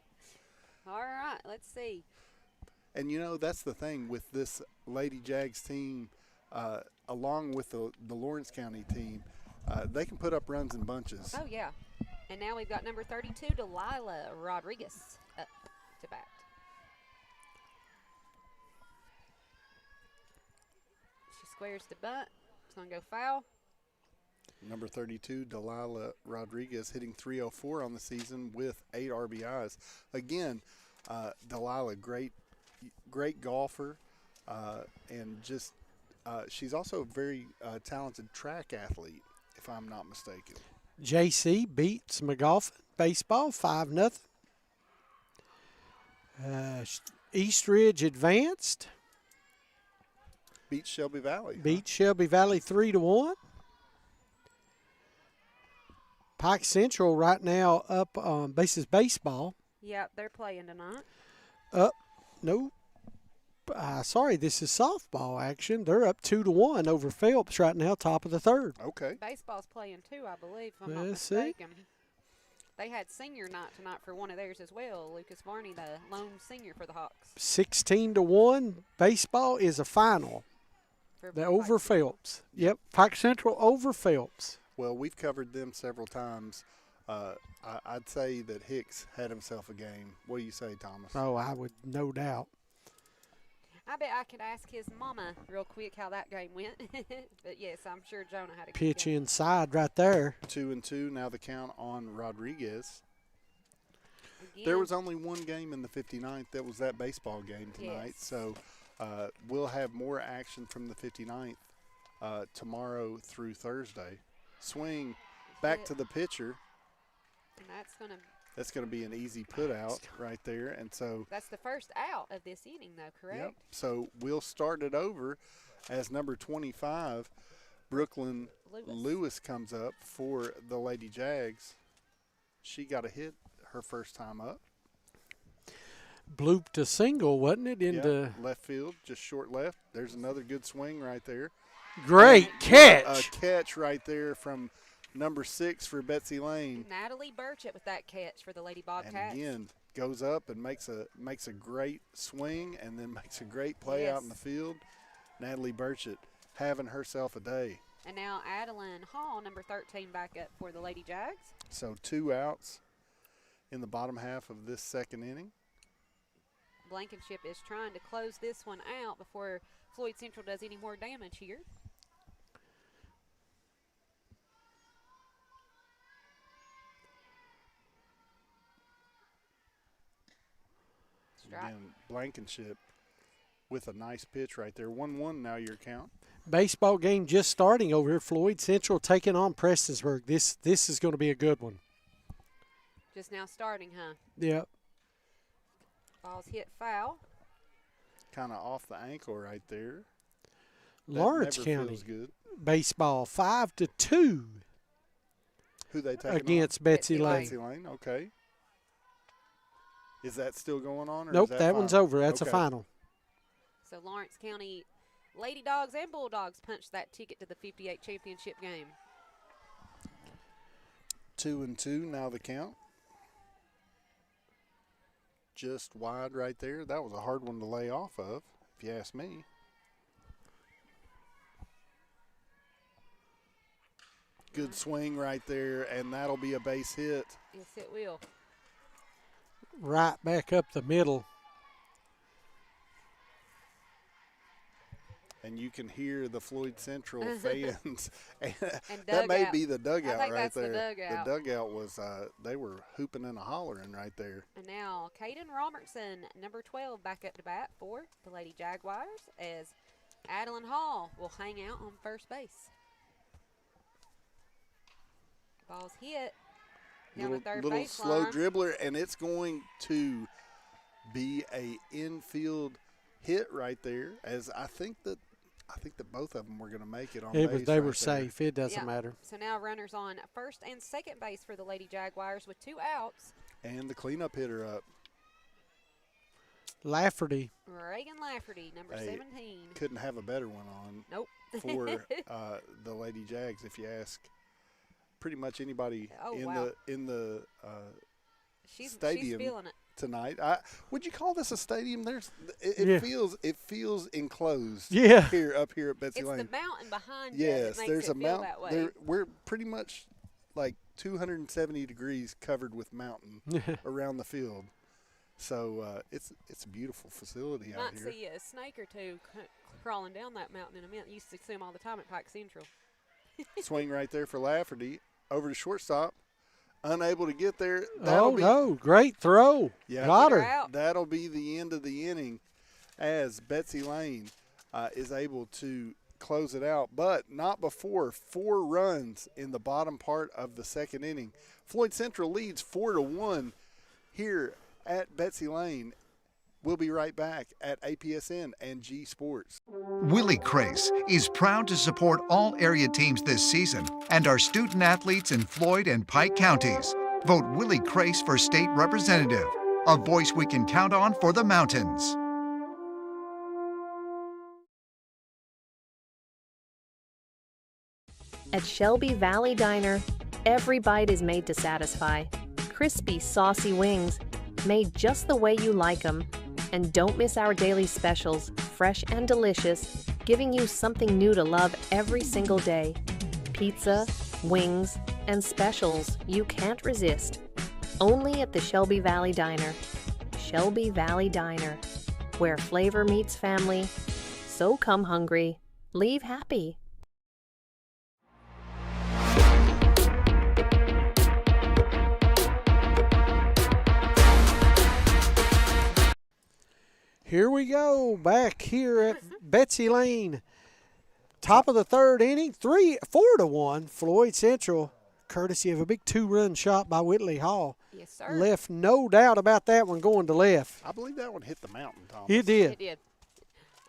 All right, let's see. And, you know, that's the thing with this Lady Jags team, along with the Lawrence County team, they can put up runs in bunches. Oh, yeah. And now we've got number 32, Delilah Rodriguez, up to bat. She squares the bunt. It's going to go foul. Number 32, Delilah Rodriguez, hitting .304 on the season with 8 RBIs. Again, Delilah, great golfer, and just she's also a very talented track athlete, if I'm not mistaken. JC beats McGoffin baseball 5-0. Eastridge advanced. Beats Shelby Valley. Beats Shelby Valley 3-1. Pike Central right now up on bases baseball. Yep, they're playing tonight. No. Sorry, this is softball action. They're up 2-1 over Phelps right now, top of the third. Okay. Baseball's playing too, I believe, if I'm not Let's see. mistaken. They had senior night tonight for one of theirs as well. Lucas Varney, the lone senior for the Hawks. 16-1. Baseball is a final. The over Phelps. Yep, Pike Central over Phelps. Well, we've covered them several times. I'd say that Hicks had himself a game. What do you say, Thomas? Oh, I would, no doubt. I bet I could ask his mama real quick how that game went. But, yes, I'm sure Jonah had a good Pitch game. inside right there. 2-2. Now the count on Rodriguez. Again. There was only one game in the 59th. That was that baseball game tonight. Yes. So we'll have more action from the 59th tomorrow through Thursday. Swing back to the pitcher. And that's going to be an easy put out right there. And so that's the first out of this inning, though, correct? Yep. So we'll start it over as number 25, Brooklyn Lewis comes up for the Lady Jags. She got a hit her first time up. Blooped a single, wasn't it? Into left field, just short left. There's another good swing right there. Great catch. A catch right there from number 6 for Betsy Layne. Natalie Burchett with that catch for the Lady Bobcats. And again, goes up and makes a great swing and then makes a great play out in the field. Natalie Burchett having herself a day. And now Adeline Hall, number 13, back up for the Lady Jags. So 2 outs in the bottom half of this second inning. Blankenship is trying to close this one out before Floyd Central does any more damage here. Strike. Again, Blankenship with a nice pitch right there. 1-1 now your count. Baseball game just starting over here. Floyd Central taking on Prestonsburg. This is going to be a good one. Just now starting, huh? Yep. Ball's hit foul. Kind of off the ankle right there. Lawrence never County feels good. baseball 5-2 Who they taking against on? Betsy Layne. Betsy Layne, okay. Is that still going on? Or Nope, is that one's final? over. That's okay. a final. So Lawrence County Lady Dogs and Bulldogs punched that ticket to the 58 championship game. 2-2 now the count. Just wide right there. That was a hard one to lay off of, if you ask me. Good swing right there, and that'll be a base hit. Yes, it will. Right back up the middle. And you can hear the Floyd Central fans. And And that may dugout. be the dugout I think right that's there. the dugout. The dugout was, they were hooping and hollering right there. And now Caden Robertson, number 12, back up to bat for the Lady Jaguars as Adeline Hall will hang out on first base. Ball's hit down the third Little baseline. slow dribbler, and it's going to be a infield hit right there. As I think that both of them were going to make it on base. They right were there. safe. It doesn't matter. So now runners on first and second base for the Lady Jaguars with 2 outs. And the cleanup hitter up. Lafferty. Reagan Lafferty, number 17. Couldn't have a better one on. Nope. For the Lady Jags, if you ask pretty much anybody in the She's stadium feeling it tonight. Would you call this a stadium? Yeah. It feels enclosed. Yeah. Up here at Betsy Layne. It's the mountain behind you Yes, that makes there's it a feel mountain. that way. We're pretty much like 270 degrees covered with mountain around the field. So it's a beautiful facility out Might here. see a snake or two crawling down that mountain in a minute. Used to see them all the time at Pike Central. Swing right there for Lafferty. Over to shortstop. Unable to get there. No. Great throw. Yeah, Got her. That'll be the end of the inning as Betsy Layne is able to close it out, but not before 4 runs in the bottom part of the second inning. Floyd Central leads 4-1 here at Betsy Layne. We'll be right back at APSN and G Sports. Willie Crace is proud to support all area teams this season and our student athletes in Floyd and Pike counties. Vote Willie Crace for state representative, a voice we can count on for the mountains. At Shelby Valley Diner, every bite is made to satisfy. Crispy, saucy wings, made just the way you like them. And don't miss our daily specials, fresh and delicious, giving you something new to love every single day. Pizza, wings, and specials you can't resist. Only at the Shelby Valley Diner. Shelby Valley Diner, where flavor meets family. So come hungry, leave happy. Here we go, back here at Betsy Layne. Top of the third inning, 4-1, Floyd Central, courtesy of a big 2-run shot by Whitley Hall. Yes, sir. Left no doubt about that one going to left. I believe that one hit the mountain, Thomas. It did. It did.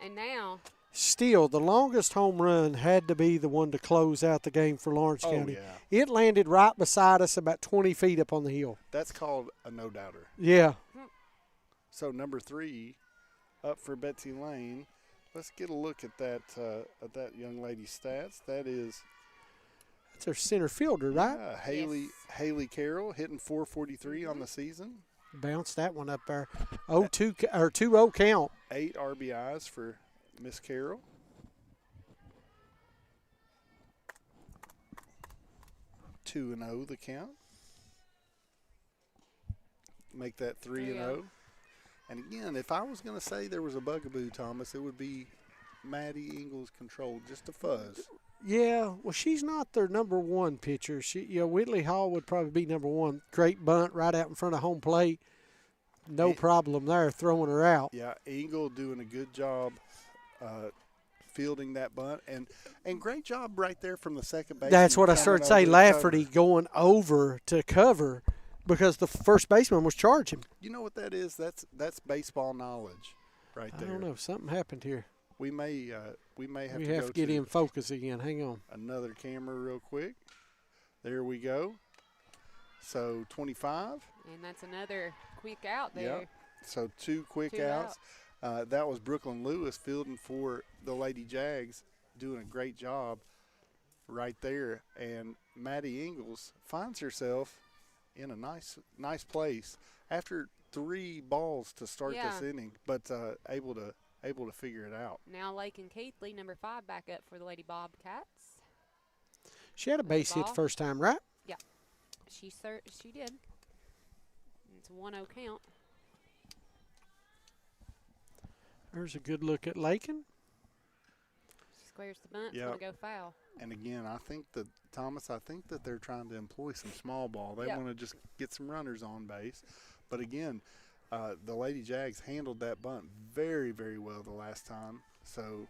And now Still, the longest home run had to be the one to close out the game for Lawrence County. Yeah. It landed right beside us about 20 feet up on the hill. That's called a no-doubter. Yeah. So number 3 up for Betsy Layne. Let's get a look at that young lady's stats. That's her center fielder, right? Haley Carroll hitting .443 on the season. Bounced that one up there. 2-0 count. 8 RBIs for Miss Carroll. Two and 0 the count. Make that 3-0. And again, if I was going to say there was a bugaboo, Thomas, it would be Maddie Ingles controlled, just a fuzz. Yeah, well, she's not their number one pitcher. Whitley Hall would probably be number one. Great bunt right out in front of home plate. no problem there throwing her out. Yeah, Eagle doing a good job fielding that bunt, and great job right there from the second base. That's what I started to say. Lafferty going over to cover because the first baseman was charging. You know what that is? That's baseball knowledge right there. I don't know. Something happened here. We may have to get in focus again. Hang on. Another camera real quick. There we go. So 25. And that's another quick out there. Yeah. So two quick outs. That was Brooklyn Lewis fielding for the Lady Jags, doing a great job right there. And Maddie Ingles finds herself in a nice place after 3 balls to start this inning, but able to figure it out. Now Layne Keithley, number 5, back up for the Lady Bobcats. She had a base hit the first time, right? Yeah, she did. It's a 1-0 count. There's a good look at Layne. She squares the bunt. Yep. It's going to go foul. And again, I think that they're trying to employ some small ball. They want to just get some runners on base. But again, the Lady Jags handled that bunt very, very well the last time. So,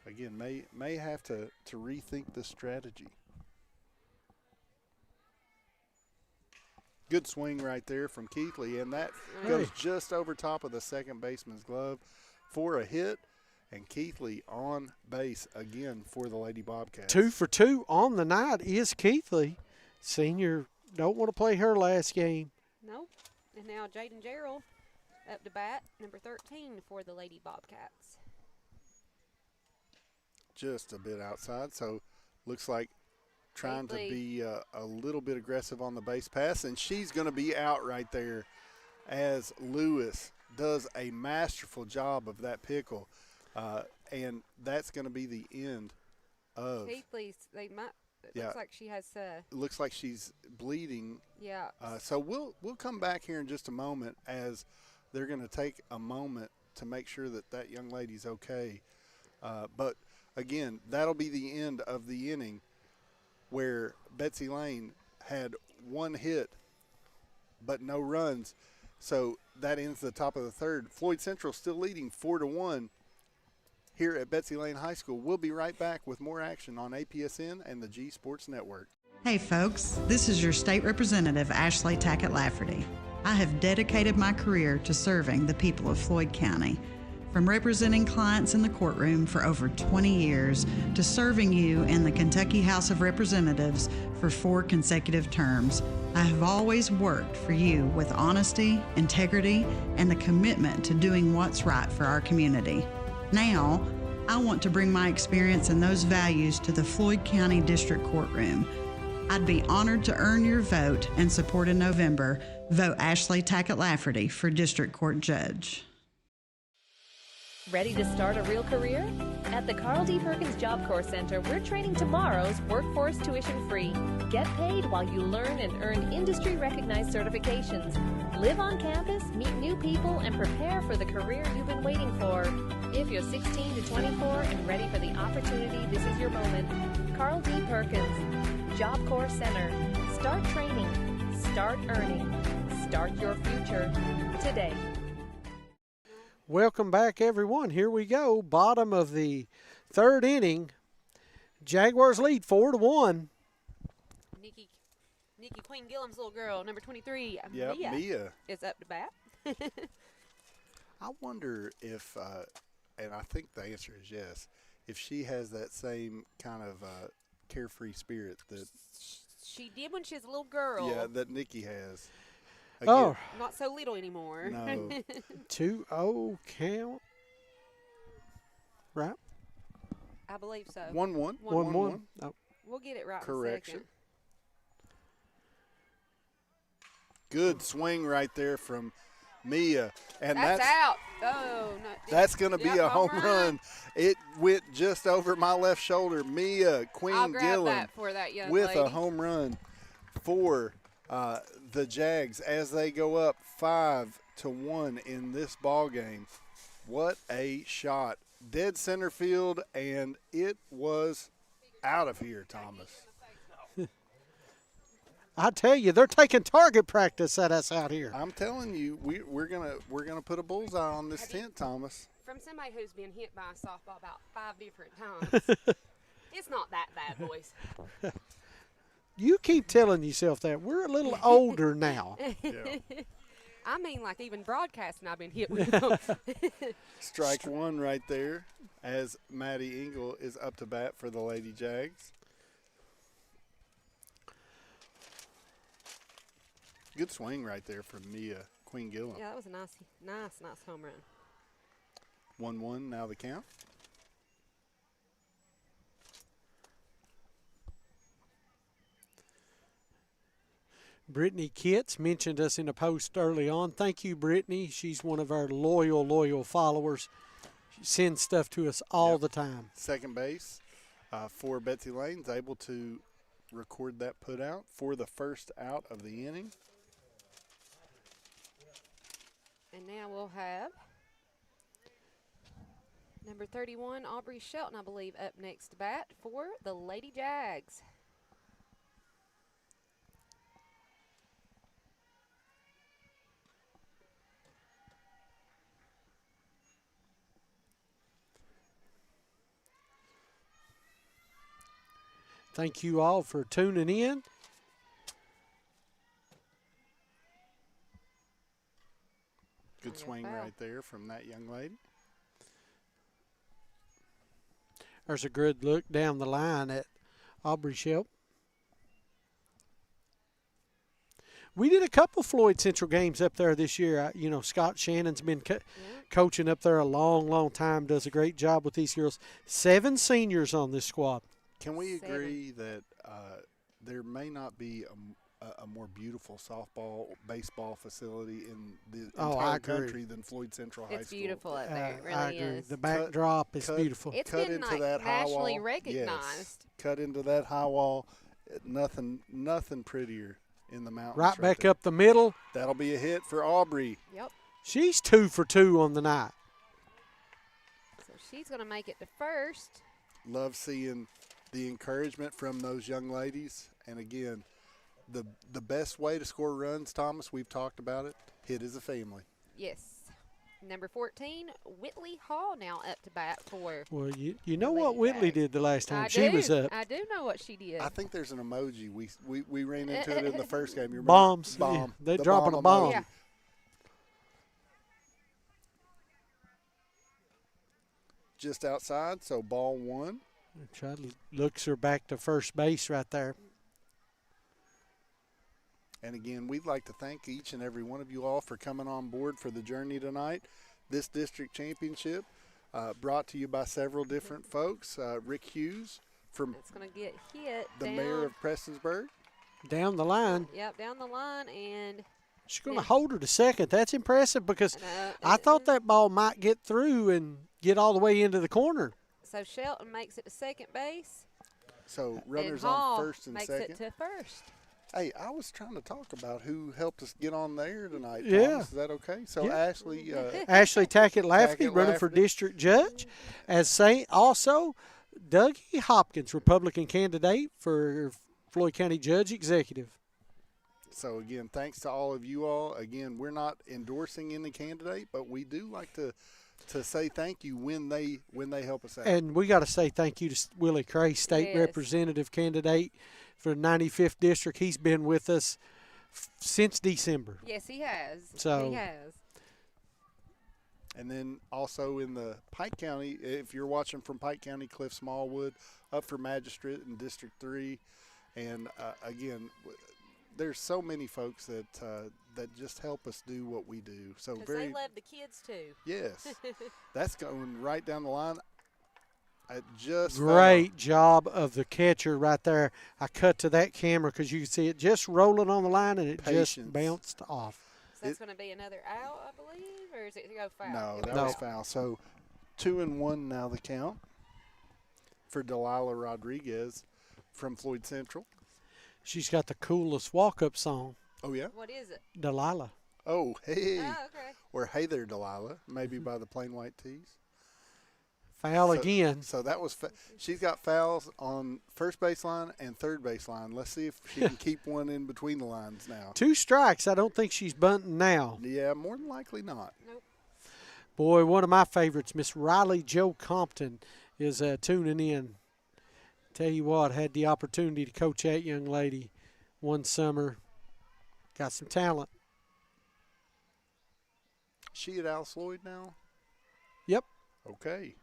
again, may have to rethink the strategy. Good swing right there from Keithley, and that goes just over top of the second baseman's glove for a hit. And Keithley on base again for the Lady Bobcats. 2 for 2 on the night is Keithley. Senior don't want to play her last game. Nope. And now Jaden Gerald up to bat, number 13 for the Lady Bobcats. Just a bit outside, so looks like trying to be a little bit aggressive on the base pass, and she's going to be out right there as Lewis does a masterful job of that pickle. And that's going to be the end of. Keithley's, looks like she has. Looks like she's bleeding. Yeah. So we'll come back here in just a moment as they're going to take a moment to make sure that young lady's okay. But again, that'll be the end of the inning where Betsy Layne had 1 hit but no runs. So that ends the top of the third. Floyd Central still leading 4-1 here at Betsy Layne High School. We'll be right back with more action on APSN and the G Sports Network. Hey folks, this is your state representative, Ashley Tackett Lafferty. I have dedicated my career to serving the people of Floyd County. From representing clients in the courtroom for over 20 years to serving you in the Kentucky House of Representatives for 4 consecutive terms, I have always worked for you with honesty, integrity, and the commitment to doing what's right for our community. Now, I want to bring my experience and those values to the Floyd County District Courtroom. I'd be honored to earn your vote and support in November. Vote Ashley Tackett Lafferty for District Court Judge. Ready to start a real career? At the Carl D. Perkins Job Corps Center, we're training tomorrow's workforce tuition-free. Get paid while you learn and earn industry-recognized certifications. Live on campus, meet new people, and prepare for the career you've been waiting for. If you're 16 to 24 and ready for the opportunity, this is your moment. Carl D. Perkins, Job Corps Center. Start training. Start earning. Start your future today. Welcome back, everyone. Here we go. Bottom of the third inning. Jaguars lead 4-1. Nikki Queen Gillum's little girl, number 23, Mia is up to bat. I wonder if, and I think the answer is yes, if she has that same kind of carefree spirit that she did when she was a little girl. Yeah, that Nikki has. Again, not so little anymore. No. 2-0 count. Right? I believe so. 1-1. 1-1. Oh. We'll get it right Correction. in a second. Good swing right there from Mia. And that's out. Oh, no. That's going to be a home run. It went just over my left shoulder. Mia Queen Gillum that for that young with lady. a home run for the Jags as they go up 5-1 in this ball game. What a shot. Dead center field, and it was out of here, Thomas. I tell you, they're taking target practice at us out here. I'm telling you, we're gonna put a bullseye on this tent, Thomas. From somebody who's been hit by a softball about 5 different times, it's not that bad, boys. You keep telling yourself that. We're a little older now. Yeah. I mean, like even broadcasting, I've been hit with them. Strike one right there as Maddie Engel is up to bat for the Lady Jags. Good swing right there from Mia Queen Gillum. Yeah, that was a nice home run. 1-1 now the count. Brittany Kitts mentioned us in a post early on. Thank you, Brittany. She's one of our loyal followers. She sends stuff to us all the time. Second base for Betsy Layne's able to record that put out for the first out of the inning. And now we'll have number 31, Aubrey Shelton, I believe, up next to bat for the Lady Jags. Thank you all for tuning in. Good swing right there from that young lady. There's a good look down the line at Aubrey Shelp. We did a couple Floyd Central games up there this year. You know, Scott Shannon's been coaching up there a long time, does a great job with these girls. 7 seniors on this squad. Can we agree that there may not be a more beautiful softball, baseball facility in the entire country than Floyd Central High School? It's beautiful up there. It really I agree. is. The backdrop is beautiful. It's cut been into like that high nationally wall. recognized. Yes. Cut into that high wall. Nothing prettier in the mountains. Right back there. up the middle. That'll be a hit for Aubrey. Yep. She's 2 for 2 on the night. So she's going to make it to first. Love seeing the encouragement from those young ladies. And again, the best way to score runs, Thomas, we've talked about it, hit as a family. Yes. Number 14, Whitley Hall now up to bat for. Well, you know what Whitley did the last time she was up. I do know what she did. I think there's an emoji. We ran into it in the first game. You remember? Bombs. Bomb. Yeah, they're The dropping a bomb. emoji. Yeah. Just outside, so ball 1. Looks her back to first base right there. And again, we'd like to thank each and every one of you all for coming on board for the journey tonight. This district championship brought to you by several different folks. Rick Hughes from It's going to get hit the down. mayor of Prestonsburg. Down the line. Yep, down the line, and She's going to hold her to second. That's impressive because I thought that ball might get through and get all the way into the corner. so Shelton makes it to second base. So and runners Hall on first and makes second. it to first. Hey, I was trying to talk about who helped us get on there tonight. Yeah. Thomas. Is that okay? So Yeah. Ashley. Ashley Tackett Lafferty running for Lafferty. district judge. Also, Dougie Hopkins, Republican candidate for Floyd County Judge Executive. So again, thanks to all of you all. Again, we're not endorsing any candidate, but we do like to say thank you when they help us out. And we got to say thank you to Willie Cray, state Yes. representative candidate for the 95th district. He's been with us since December. Yes, he has. So- he has. And then also in the Pike County, if you're watching from Pike County, Cliff Smallwood up for magistrate in District 3. And again, there's so many folks that just help us do what we do. So Because very they love the kids too. yes, that's going right down the line. I just Great job of the catcher right there. I cut to that camera because you can see it just rolling on the line and it Patience. just bounced off. So that's going to be another out, I believe, or is it to go foul? No, It that went was out. foul. So 2-1 now the count for Delilah Rodriguez from Floyd Central. She's got the coolest walk-up song, Oh yeah. What is it? Delilah. Oh hey. Oh, okay. Or Hey There Delilah, maybe by the Plain White Tees. Foul again. So that was she's got fouls on first baseline and third baseline. Let's see if she can keep one in between the lines now. 2 strikes. I don't think she's bunting now. Yeah, more than likely not. Nope. Boy, one of my favorites, Miss Riley Jo Compton, is tuning in. Tell you what, had the opportunity to coach that young lady one summer. Got some talent. She at Alice Floyd now? Yep. Okay.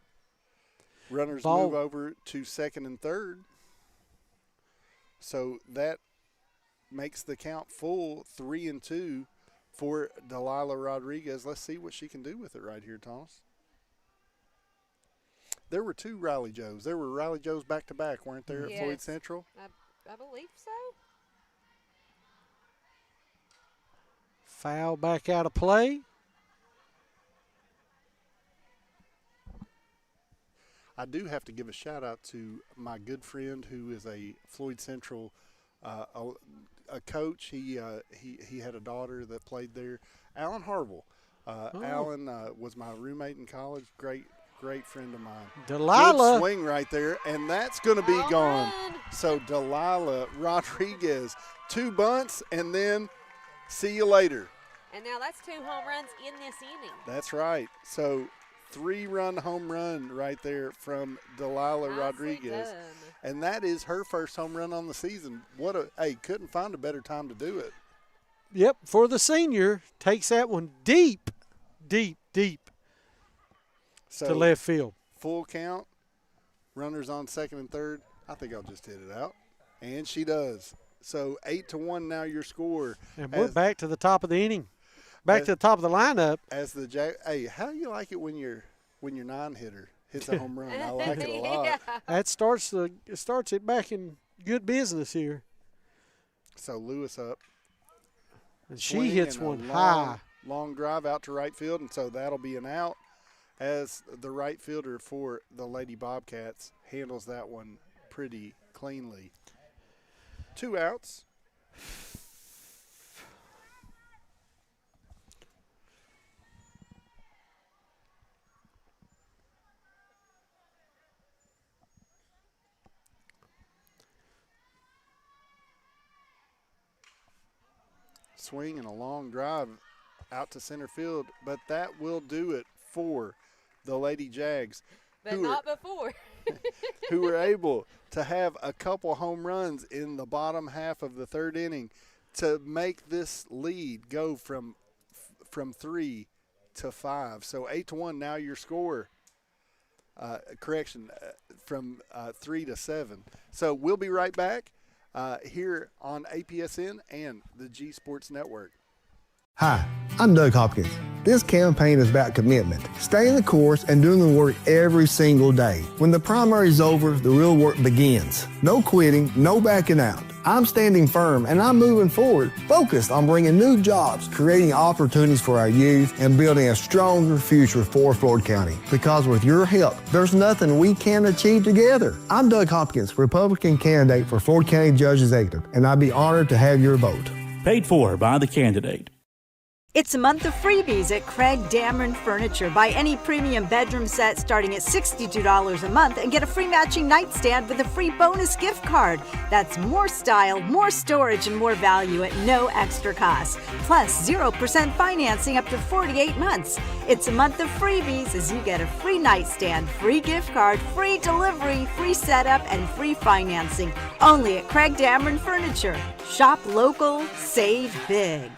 Runners Ball. move over to second and third. So that makes the count full 3-2 for Delilah Rodriguez. Let's see what she can do with it right here, Thomas. There were 2 Riley Joes. There were Riley Joes back-to-back, weren't there, at Floyd Central? I believe so. Foul back out of play. I do have to give a shout-out to my good friend who is a Floyd Central a coach. He had a daughter that played there, Alan Harville. Alan was my roommate in college. Great friend of mine. Delilah. Good swing right there, and that's going to be gone. So Delilah Rodriguez, 2 bunts, and then see you later. And now that's 2 home runs in this inning. That's right. So 3-run home run right there from Delilah Rodriguez. Done. And that is her first home run on the season. Couldn't find a better time to do it. Yep, for the senior, takes that one deep So to left field. Full count, runners on second and third. I think I'll just hit it out. And she does. So 8-1 now your score. And we're back to the top of the inning. Back to the top of the lineup. As how do you like it when your 9-hitter hits a home run? I like it a lot. Yeah. That starts it back in good business here. So Lewis up. And she hits one high. Long drive out to right field, and so that'll be an out as the right fielder for the Lady Bobcats handles that one pretty cleanly. 2 outs. Swing and a long drive out to center field, but that will do it for the Lady Jags. But not before. Who were able to have a couple home runs in the bottom half of the third inning to make this lead go from 3 to 5. So 8-1 now your score. From 3 to 7. So we'll be right back here on APSN and the G Sports Network. Hi, I'm Doug Hopkins. This campaign is about commitment, staying the course and doing the work every single day. When the primary is over, the real work begins. No quitting, no backing out. I'm standing firm and I'm moving forward, focused on bringing new jobs, creating opportunities for our youth, and building a stronger future for Floyd County. Because with your help, there's nothing we can't achieve together. I'm Doug Hopkins, Republican candidate for Floyd County Judge Executive, and I'd be honored to have your vote. Paid for by the candidate. It's a month of freebies at Craig Dameron Furniture. Buy any premium bedroom set starting at $62 a month and get a free matching nightstand with a free bonus gift card. That's more style, more storage, and more value at no extra cost. Plus 0% financing up to 48 months. It's a month of freebies as you get a free nightstand, free gift card, free delivery, free setup, and free financing. Only at Craig Dameron Furniture. Shop local, save big.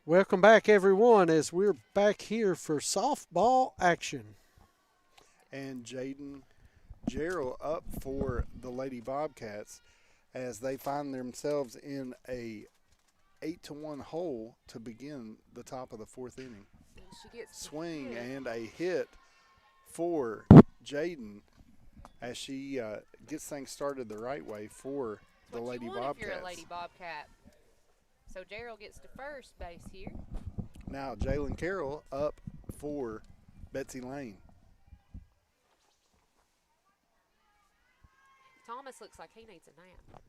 Welcome back, everyone, as we're back here for softball action. And Jaden Gerald up for the Lady Bobcats as they find themselves in a 8-1 hole to begin the top of the 4th inning. Swing and a hit for Jaden as she gets things started the right way for the Lady Bobcats. If you're a Lady Bobcat. So Gerald gets to first base here. Now Jalen Carroll up for Betsy Layne. Thomas looks like he needs a nap.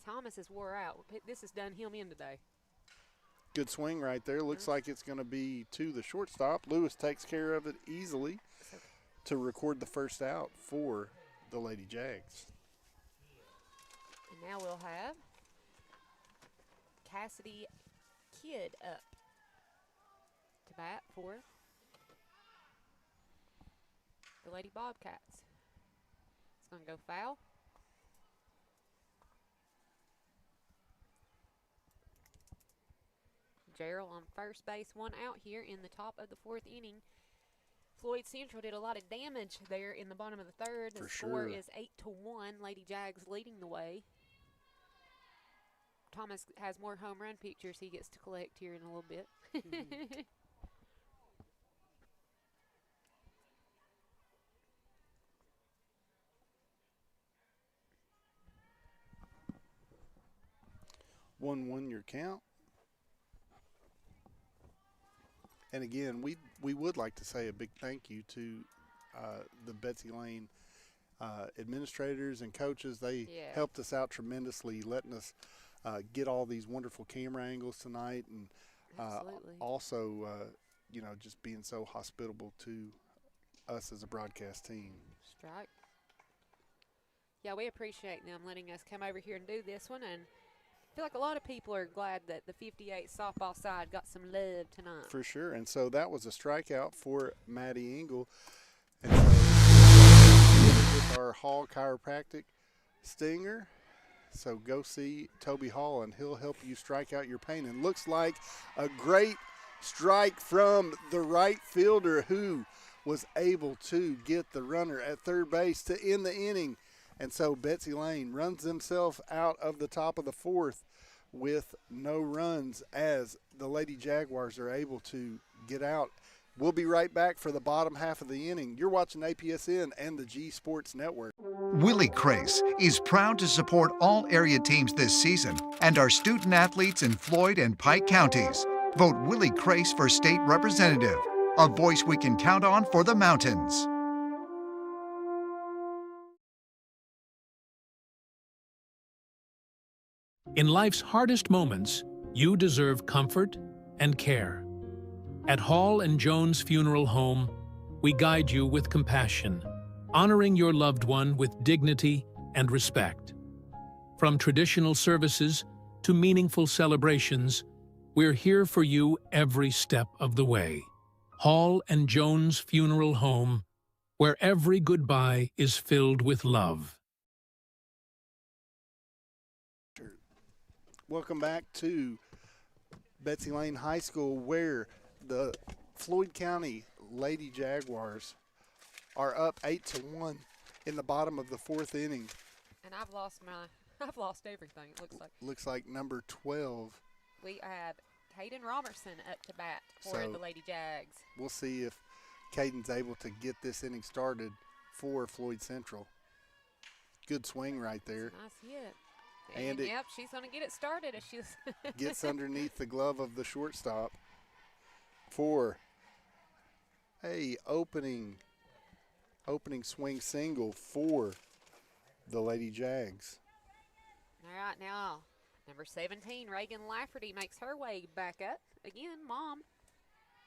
Thomas is wore out. This has done him in today. Good swing right there. Looks like it's going to be to the shortstop. Lewis takes care of it easily to record the first out for the Lady Jags. And now we'll have Cassidy Kidd up to bat for the Lady Bobcats. It's going to go foul. Gerald on first base, 1 out here in the top of the 4th inning. Floyd Central did a lot of damage there in the bottom of the 3rd. The score is 8-1. Lady Jags leading the way. Thomas has more home run pictures he gets to collect here in a little bit. 1-1 your count. And again, we would like to say a big thank you to the Betsy Layne administrators and coaches. They helped us out tremendously, letting us get all these wonderful camera angles tonight, and also, just being so hospitable to us as a broadcast team. Strike. Yeah, we appreciate them letting us come over here and do this one, and I feel like a lot of people are glad that the 58 softball side got some love tonight. For sure. And so that was a strikeout for Maddie Engel. And with our Hall Chiropractic stinger. So go see Toby Hall, and he'll help you strike out your pain. And looks like a great strike from the right fielder, who was able to get the runner at third base to end the inning. And so Betsy Layne runs himself out of the top of the 4th with no runs, as the Lady Jaguars are able to get out. We'll be right back for the bottom half of the inning. You're watching APSN and the G Sports Network. Willie Crace is proud to support all area teams this season and our student athletes in Floyd and Pike counties. Vote Willie Crace for state representative, a voice we can count on for the mountains. In life's hardest moments, you deserve comfort and care. At Hall and Jones Funeral Home, we guide you with compassion, honoring your loved one with dignity and respect. From traditional services to meaningful celebrations, we're here for you every step of the way. Hall and Jones Funeral Home, where every goodbye is filled with love. Welcome back to Betsy Layne High School, where the Floyd County Lady Jaguars are up 8-1 in the bottom of the 4th inning. And I've lost everything, it looks like. Looks like number 12. We have Caden Robertson up to bat for the Lady Jags. We'll see if Caden's able to get this inning started for Floyd Central. Good swing right there. Nice hit. And yep, she's going to get it started as she's gets underneath the glove of the shortstop for a opening swing single for the Lady Jags. All right, now number 17, Reagan Lafferty, makes her way back up. Again, Mom,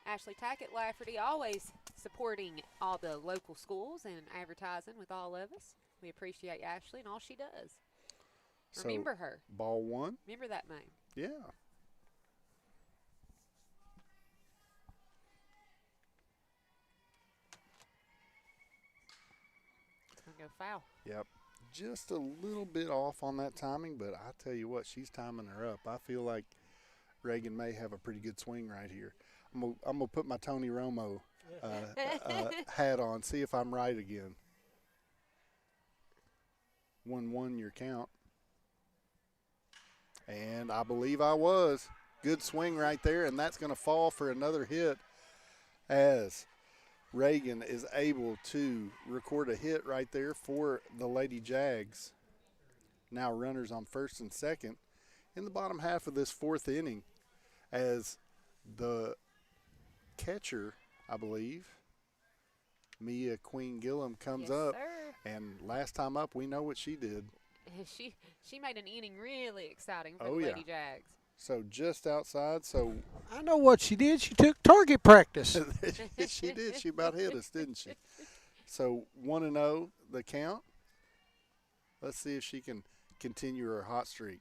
Ashley Tackett Lafferty, always supporting all the local schools and advertising with all of us. We appreciate Ashley and all she does. Remember her. Ball 1. Remember that name. Yeah. It's going to go foul. Yep. Just a little bit off on that timing, but I tell you what, she's timing her up. I feel like Reagan may have a pretty good swing right here. I'm gonna put my Tony Romo hat on, see if I'm right again. 1-1 your count. And I believe I was. Good swing right there, and that's going to fall for another hit, as Reagan is able to record a hit right there for the Lady Jags. Now runners on first and second in the bottom half of this 4th inning, as the catcher, I believe, Mia Queen Gillum, comes up. Sir. And last time up, we know what she did. She made an inning really exciting for the Lady Jags. So just outside. So I know what she did. She took target practice. she did. She about hit us, didn't she? So 1-0 the count. Let's see if she can continue her hot streak.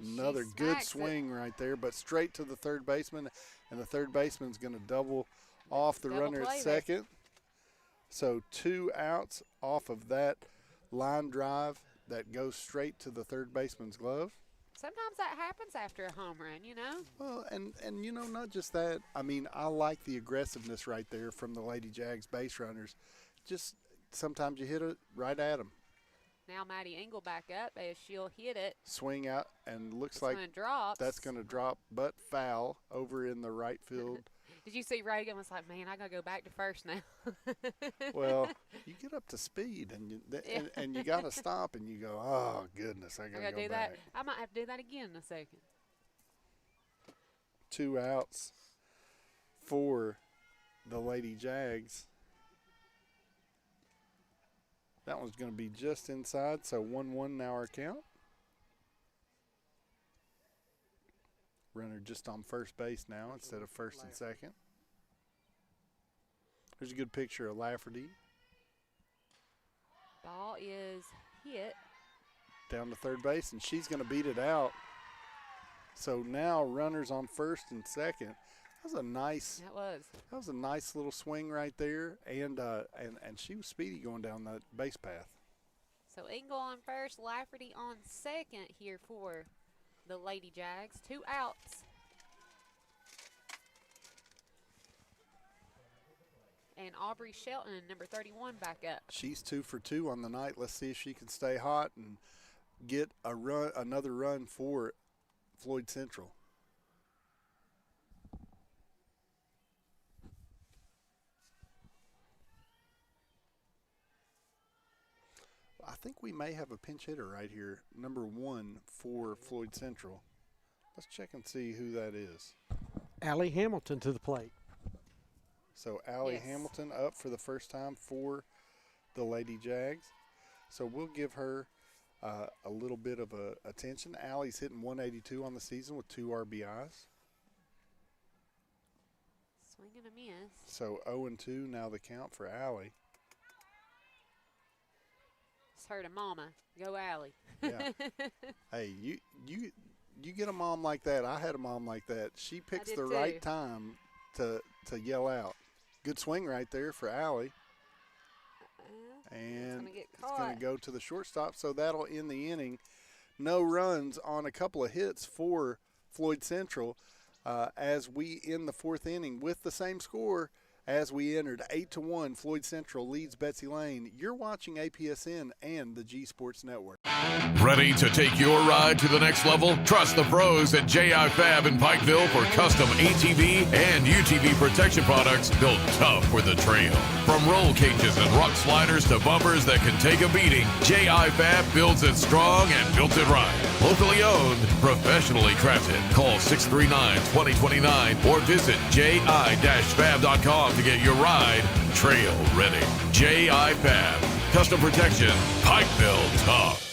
Another good swing right there, but straight to the third baseman, and the third baseman's going to double off the runner at second. So 2 outs off of that line drive that goes straight to the third baseman's glove. Sometimes that happens after a home run, you know? Well, and you know, not just that. I mean, I like the aggressiveness right there from the Lady Jags base runners. Just sometimes you hit it right at them. Now Maddie Engel back up as she'll hit it. Swing out, and looks like that's going to drop, but foul over in the right field. Did you see Reagan was like, man, I got to go back to first now. Well, you get up to speed, and you got to stop, and you go, oh, goodness, I got to go do back. That. I might have to do that again in a second. 2 outs for the Lady Jags. That one's going to be just inside, so 1-1 now our count. Runner just on first base now instead of first and second. There's a good picture of Lafferty. Ball is hit. Down to third base, and she's going to beat it out. So now runners on first and second. That was a nice little swing right there, and she was speedy going down that base path. So Engel on first, Lafferty on second here for the Lady Jags. 2 outs. And Aubrey Shelton, number 31, back up. She's 2 for 2 on the night. Let's see if she can stay hot and get another run for Floyd Central. I think we may have a pinch hitter right here, number 1 for Floyd Central. Let's check and see who that is. Allie Hamilton to the plate. So Allie Hamilton up for the first time for the Lady Jags. So we'll give her a little bit of attention. Allie's hitting 182 on the season with 2 RBIs. Swing and a miss. So 0-2 now the count for Allie. It's her to mama. Go Allie. Yeah. Hey, you get a mom like that. I had a mom like that. She picks the right time to yell out. Good swing right there for Allie. And it's going to go to the shortstop, so that'll end the inning. No runs on a couple of hits for Floyd Central as we end the 4th inning with the same score as we entered. 8-1, Floyd Central leads Betsy Layne. You're watching APSN and the G Sports Network. Ready to take your ride to the next level? Trust the pros at J.I. Fab in Pikeville for custom ATV and UTV protection products built tough for the trail. From roll cages and rock sliders to bumpers that can take a beating, J.I. Fab builds it strong and built it right. Locally owned, professionally crafted. Call 639-2029 or visit ji-fab.com to get your ride trail ready. J.I. Fab. Custom protection. Pikeville tough.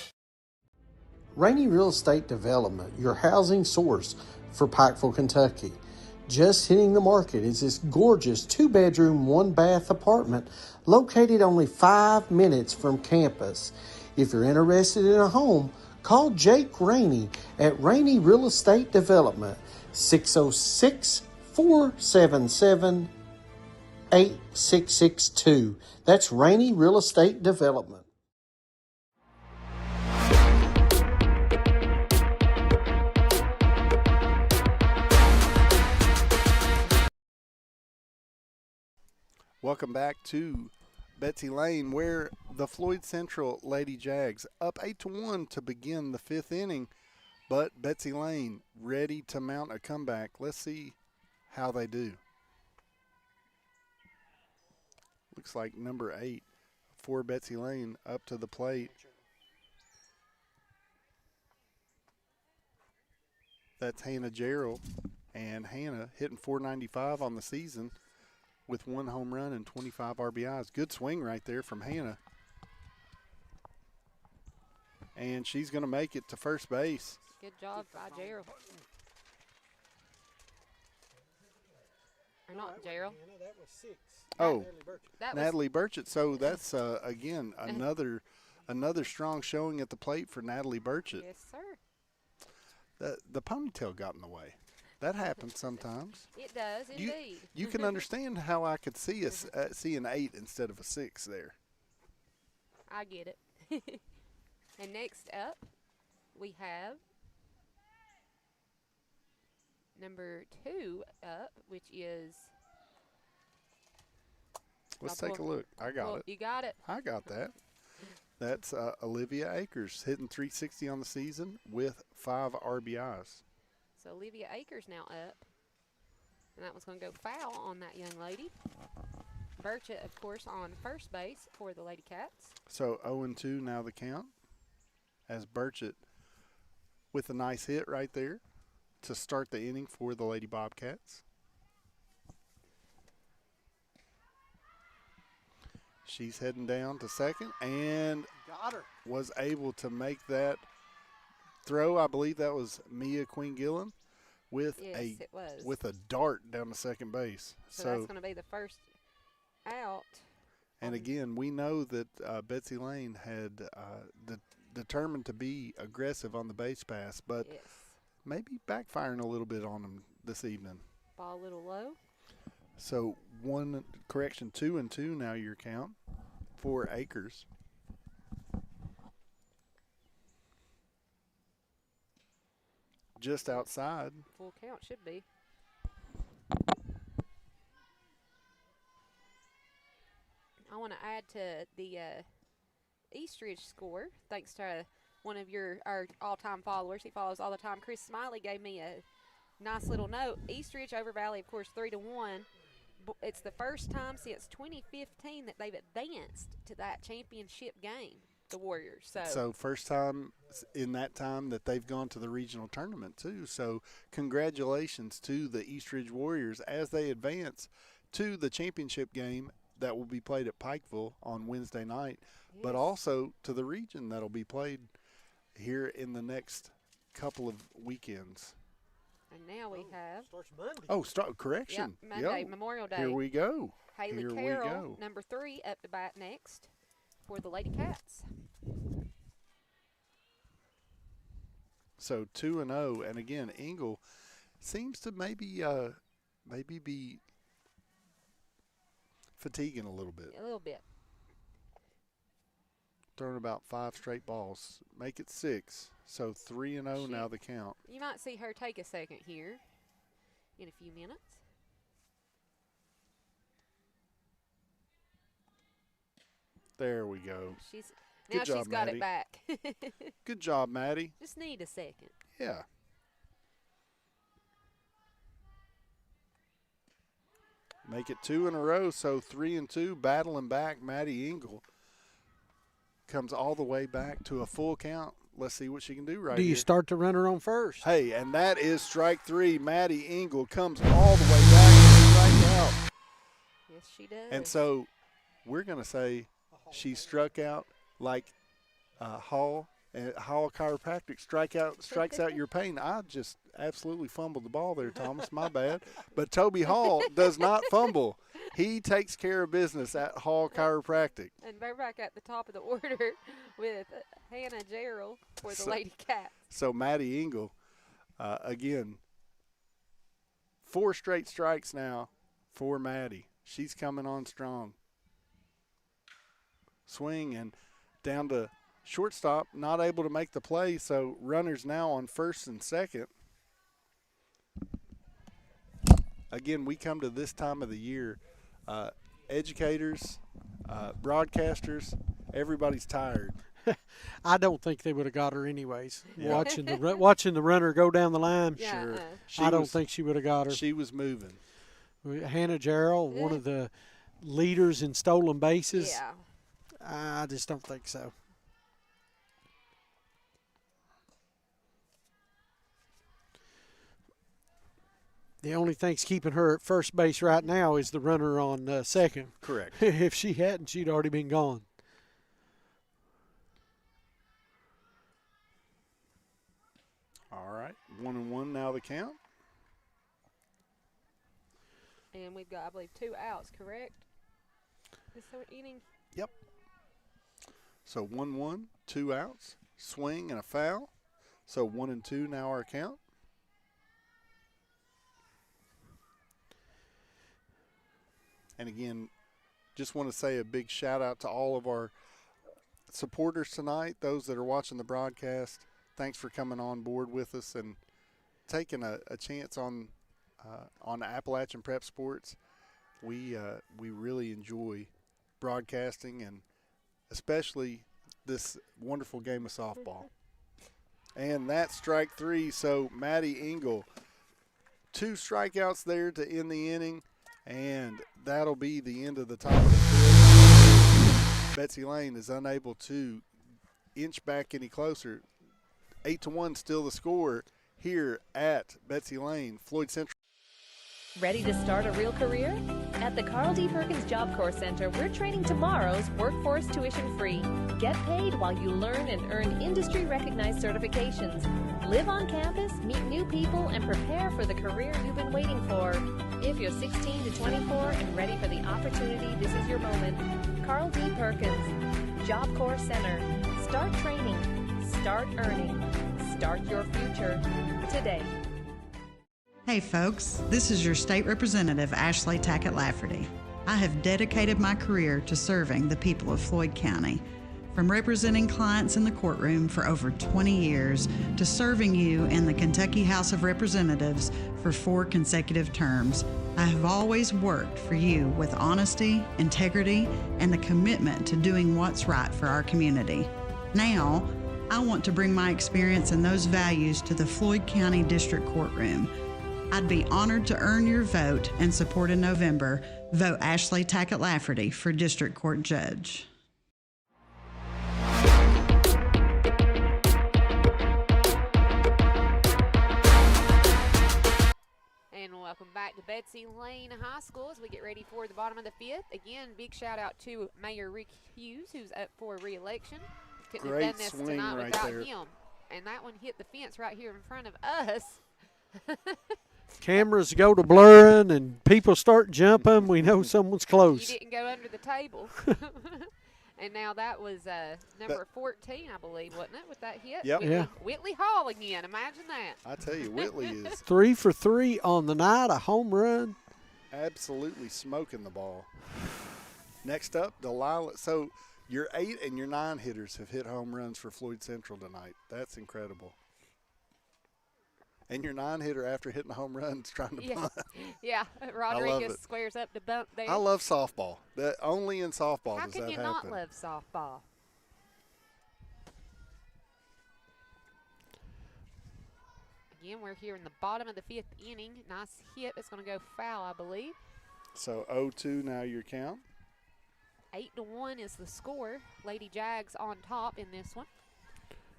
Rainey Real Estate Development, your housing source for Pikeville, Kentucky. Just hitting the market is this gorgeous 2-bedroom, 1-bath apartment located only 5 minutes from campus. If you're interested in a home, call Jake Rainey at Rainey Real Estate Development, 606-477-8662. That's Rainey Real Estate Development. Welcome back to Betsy Layne, where the Floyd Central Lady Jags up 8-1 to begin the 5th inning, but Betsy Layne ready to mount a comeback. Let's see how they do. Looks like number 8 for Betsy Layne up to the plate. That's Hannah Gerald, and Hannah hitting .495 on the season with 1 home run and 25 RBIs. Good swing right there from Hannah. And she's going to make it to first base. Good job by Gerald. Or not Gerald. That was 6. Oh, That Natalie Burchett. So that's, again, another strong showing at the plate for Natalie Burchett. Yes, sir. The ponytail got in the way. That happens sometimes. It does, indeed. You can understand how I could see an 8 instead of a 6 there. I get it. And next up, we have number 2 up, which is. Let's take a look. I got it. You got it. I got that. That's Olivia Akers hitting .360 on the season with 5 RBIs. So Olivia Akers now up. And that one's going to go foul on that young lady. Burchett, of course, on first base for the Lady Cats. So 0-2 now the count. As Burchett with a nice hit right there to start the inning for the Lady Bobcats. She's heading down to second and got her. Was able to make that throw. I believe that was Mia Queen Gillen with with a dart down to second base. So that's going to be the first out. And again, we know that Betsy Layne had determined to be aggressive on the base pass, but maybe backfiring a little bit on them this evening. Ball a little low. So 2-2 now your count for Akers. Just outside. Full count should be. I want to add to the Eastridge score, thanks to one of our all-time followers. He follows all the time. Chris Smiley gave me a nice little note. Eastridge over Valley, of course, 3-1. It's the first time since 2015 that they've advanced to that championship game, the Warriors. So first time in that time that they've gone to the regional tournament, too. So congratulations to the Eastridge Warriors as they advance to the championship game that will be played at Pikeville on Wednesday night, but also to the region that will be played here in the next couple of weekends. And now we have. Starts Monday. Oh, correction. Yep, Monday, Memorial Day. Here we go. Haley Carroll, number 3, up to bat next for the Lady Cats. So 2-0, and again, Engle seems to maybe be fatiguing a little bit. A little bit. Throwing about 5 straight balls. Make it 6. So 3-0 now the count. You might see her take a second here in a few minutes. There we go. She's job, got Maddie. it back. Good job, Maddie. Just need a second. Yeah. Make it 2 in a row, so 3-2, battling back. Maddie Engle comes all the way back to a full count. Let's see what she can do right here. Do you start the runner on first? Hey, and that is strike 3. Maddie Engle comes all the way back and strike out. Yes, she does. And so we're going to say she struck out like Hall Chiropractic strikes out your pain. I just absolutely fumbled the ball there, Thomas. My bad. But Toby Hall does not fumble. He takes care of business at Hall Chiropractic. And we're back at the top of the order with Hannah Gerald for the Lady Cats. So Maddie Engle, again, 4 straight strikes now for Maddie. She's coming on strong. Swing and down to shortstop, not able to make the play, so runners now on first and second. Again, we come to this time of the year, educators, broadcasters, everybody's tired. I don't think they would have got her anyways. Yeah. Watching the runner go down the line, yeah, I don't think she would have got her. She was moving. Hannah Gerald, one of the leaders in stolen bases. Yeah. I just don't think so. The only thing's keeping her at first base right now is the runner on second. Correct. If she hadn't, she'd already been gone. All right, 1-1 now the count. And we've got, I believe, 2 outs, correct? This inning? Yep. So 1-1, 2 outs, swing and a foul. So 1-2 now our count. And again, just want to say a big shout out to all of our supporters tonight, those that are watching the broadcast. Thanks for coming on board with us and taking a chance on Appalachian Prep Sports. We really enjoy broadcasting and especially this wonderful game of softball. And that's strike 3. So Maddie Engel, 2 strikeouts there to end the inning, and that'll be the end of the top of the 5th. Betsy Layne is unable to inch back any closer. 8-1 still the score here at Betsy Layne, Floyd Central. Ready to start a real career? At the Carl D. Perkins Job Corps Center, we're training tomorrow's workforce tuition-free. Get paid while you learn and earn industry-recognized certifications. Live on campus, meet new people, and prepare for the career you've been waiting for. If you're 16 to 24 and ready for the opportunity, this is your moment. Carl D. Perkins, Job Corps Center. Start training. Start earning. Start your future today. Hey folks, this is your state representative, Ashley Tackett Lafferty. I have dedicated my career to serving the people of Floyd County. From representing clients in the courtroom for over 20 years to serving you in the Kentucky House of Representatives for 4 consecutive terms, I have always worked for you with honesty, integrity, and the commitment to doing what's right for our community. Now, I want to bring my experience and those values to the Floyd County District Courtroom. I'd be honored to earn your vote and support in November. Vote Ashley Tackett Lafferty for District Court Judge. And welcome back to Betsy Layne High School as we get ready for the bottom of the 5th. Again, big shout out to Mayor Rick Hughes, who's up for re-election. Couldn't Great have done this swing tonight right without there. him. And that one hit the fence right here in front of us. Cameras go to blurring and people start jumping. We know someone's close. You didn't go under the table. And now that was number 14, I believe, wasn't it, with that hit? Yep. Whitley, Yeah. Whitley Hall again. Imagine that. I tell you, Whitley is 3 for 3 on the night, a home run. absolutely smoking the ball. Next up, Delilah. So your 8 and your 9 hitters have hit home runs for Floyd Central tonight. That's incredible. And your 9 hitter after hitting a home run is trying to bunt. Yeah, Rodriguez squares up to bunt there. I love softball. Only in softball How does can that you happen. not love softball? Again, we're here in the bottom of the 5th inning. Nice hit. It's going to go foul, I believe. So 0-2 now your count. 8-1 is the score. Lady Jags on top in this one.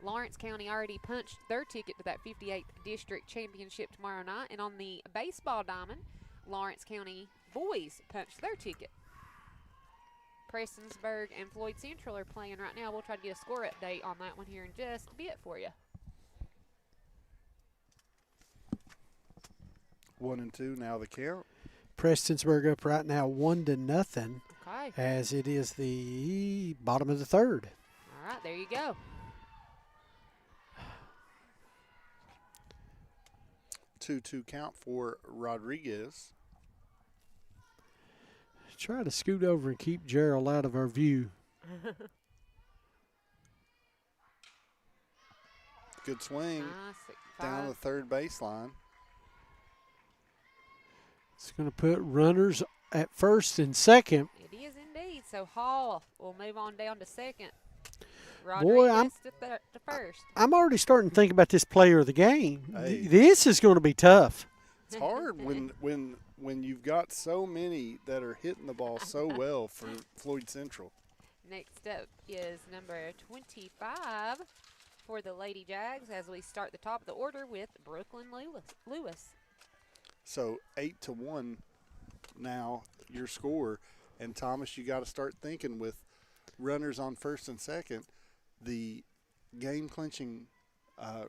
Lawrence County already punched their ticket to that 58th District Championship tomorrow night. And on the baseball diamond, Lawrence County boys punched their ticket. Prestonsburg and Floyd Central are playing right now. We'll try to get a score update on that one here in just a bit for you. 1-2 now the count. Prestonsburg up right now 1-0. Okay. As it is the bottom of the 3rd. All right, there you go. 2-2 count for Rodriguez. Try to scoot over and keep Gerald out of our view. Good swing Nice. down the 3rd baseline. It's going to put runners at 1st and 2nd. It is indeed. So Hall will move on down to 2nd. Boy, Rodriguez to 1st. I'm already starting to think about this player of the game. Hey. This is going to be tough. It's hard when you've got so many that are hitting the ball so well for Floyd Central. Next up is number 25 for the Lady Jags as we start the top of the order with Brooklyn Lewis. So 8-1 now your score. And Thomas, you got to start thinking with runners on 1st and 2nd, the game clinching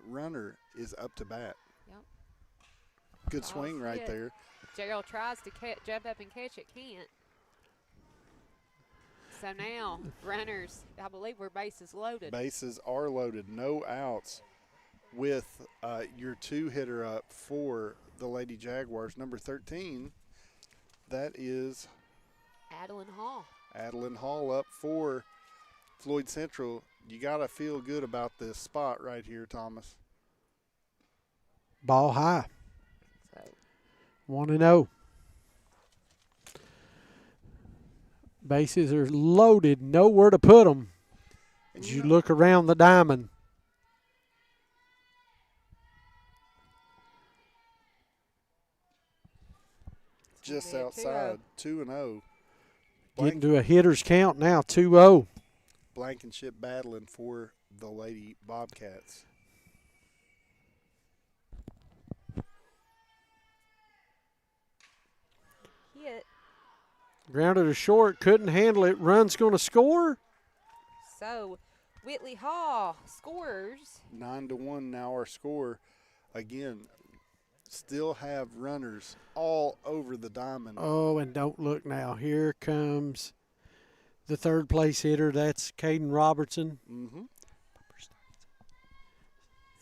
runner is up to bat. Yep. Good swing right there. Gerald tries to jump up and catch it, can't. So now, runners, I believe we're bases loaded. Bases are loaded, no outs with your 2-hitter up for the Lady Jaguars. Number 13, that is Adeline Hall. Adeline Hall up for Floyd Central. You got to feel good about this spot right here, Thomas. Ball high. So 1-0. Bases are loaded, nowhere to put them. As you look around the diamond. Just outside, 2-0. Getting to a hitter's count now, 2-0. Blankenship battling for the Lady Bobcats. Hit. Grounded to short, couldn't handle it. Run's going to score. So Whitley Hall scores. 9-1 now our score. Again, still have runners all over the diamond. Oh, and don't look now. Here comes the third place hitter. That's Caden Robertson. Mm-hmm.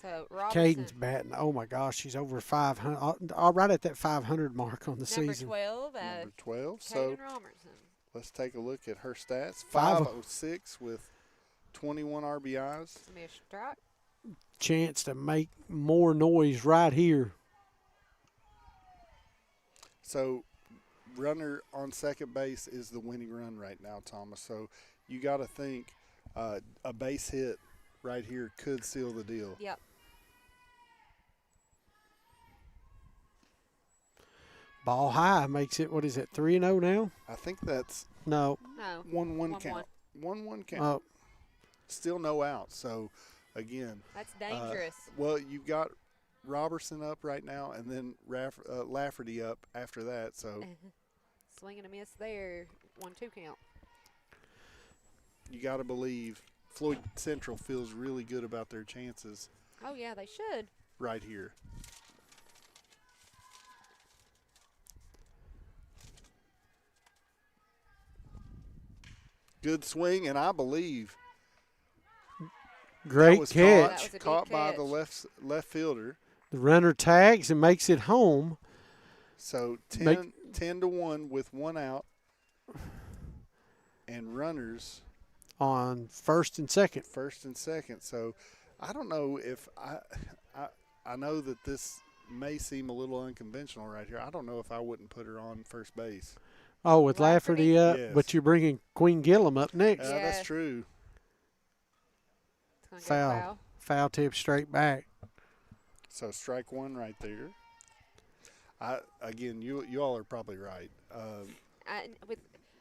So Robertson. Caden's batting. Oh my gosh, she's over 500. Right at that 500 mark on the season. Number 12. So Caden Robertson. let's take a look at her stats. 506 with 21 RBIs. Missed strike. Chance to make more noise right here. So runner on second base is the winning run right now, Thomas. So you got to think a base hit right here could seal the deal. Yep. Ball high makes it, what is it, 3-0 now? I think that's no 1-1 count. 1-1 count. Oh. Still no out. So again, that's dangerous. Well, you've got Robertson up right now, and then Lafferty up after that. So swing and a miss there. 1-2 count. You got to believe Floyd Central feels really good about their chances. Oh yeah, they should. Right here. Good swing, and I believe great was catch. Caught by the left fielder. The runner tags and makes it home. So 10-1 with 1 out, and runners on first and second. So I don't know if I know that this may seem a little unconventional right here. I don't know if I wouldn't put her on first base. Oh, with Lafferty up, yes. But you're bringing Queen Gillum up next. That's true. Foul tip straight back. So strike one right there. Again, you all are probably right.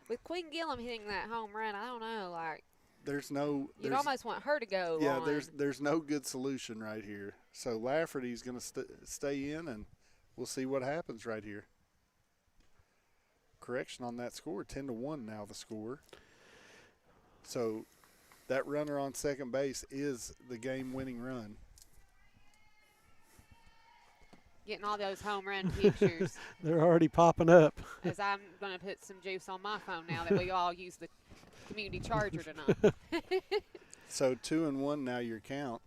With Queen Gillum hitting that home run, I don't know. Like you'd almost want her to go. Yeah, on. there's no good solution right here. So Lafferty's going to stay in, and we'll see what happens right here. Correction on that score, 10-1 now the score. So that runner on second base is the game-winning run. Getting all those home run pictures. They're already popping up. As I'm going to put some juice on my phone now that we all use the community charger tonight. So 2-1 now your count.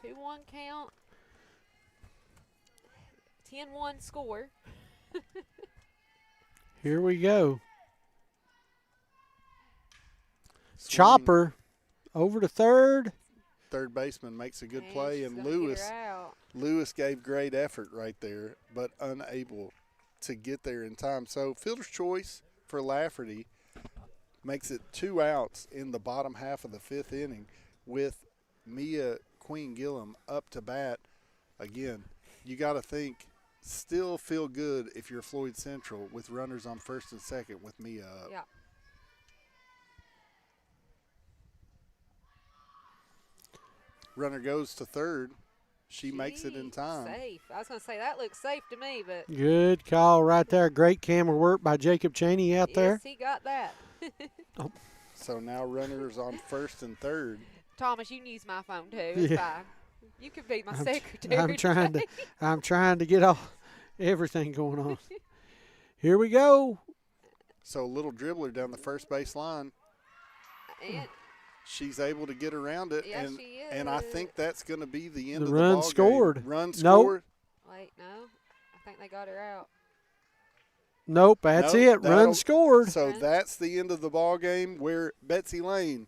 2-1 count. 10-1 score. Here we go. Chopper over to third. Third baseman makes a good play, and Lewis gave great effort right there, but unable to get there in time. So fielder's choice for Lafferty makes it 2 outs in the bottom half of the 5th inning with Mia Queen Gillum up to bat. Again, you got to think, still feel good if you're Floyd Central with runners on first and second with Mia up. Yeah. Runner goes to third. She makes it in time. Safe. I was going to say, that looks safe to me, but. Good call right there. Great camera work by Jacob Cheney out there. Yes, he got that. So now runners on first and third. Thomas, you can use my phone too. It's fine. You could be my secretary. I'm trying to get all everything going on. Here we go. So a little dribbler down the first base line. And she's able to get around it, yes, and she is. and I think that's going to be the end of the run ball scored. game. Run Nope. scored. Wait, no. I think they got her out. Nope, that's it. Run scored. So that's the end of the ball game, where Betsy Layne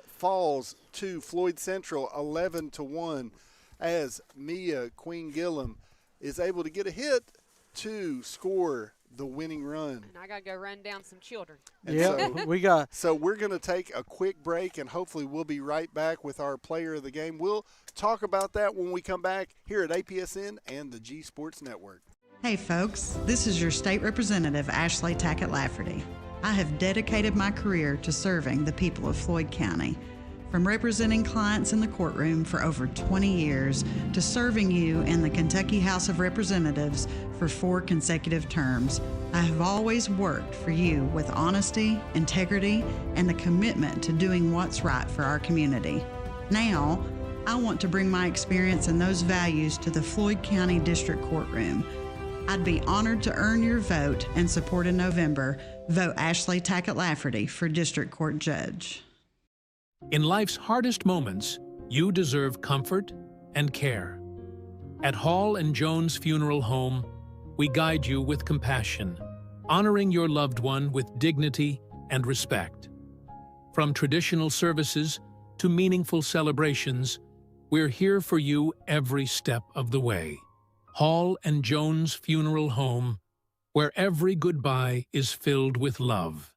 falls to Floyd Central 11-1, as Mia Queen Gillum is able to get a hit to score the winning run. And I got to go run down some children. Yeah, So we're going to take a quick break, and hopefully we'll be right back with our player of the game. We'll talk about that when we come back here at APSN and the G Sports Network. Hey folks, this is your state representative, Ashley Tackett Lafferty. I have dedicated my career to serving the people of Floyd County. From representing clients in the courtroom for over 20 years to serving you in the Kentucky House of Representatives for 4 consecutive terms, I have always worked for you with honesty, integrity, and the commitment to doing what's right for our community. Now, I want to bring my experience and those values to the Floyd County District Courtroom. I'd be honored to earn your vote and support in November. Vote Ashley Tackett Lafferty for District Court Judge. In life's hardest moments, you deserve comfort and care. At Hall and Jones Funeral Home, we guide you with compassion, honoring your loved one with dignity and respect. From traditional services to meaningful celebrations, we're here for you every step of the way. Hall and Jones Funeral Home, where every goodbye is filled with love.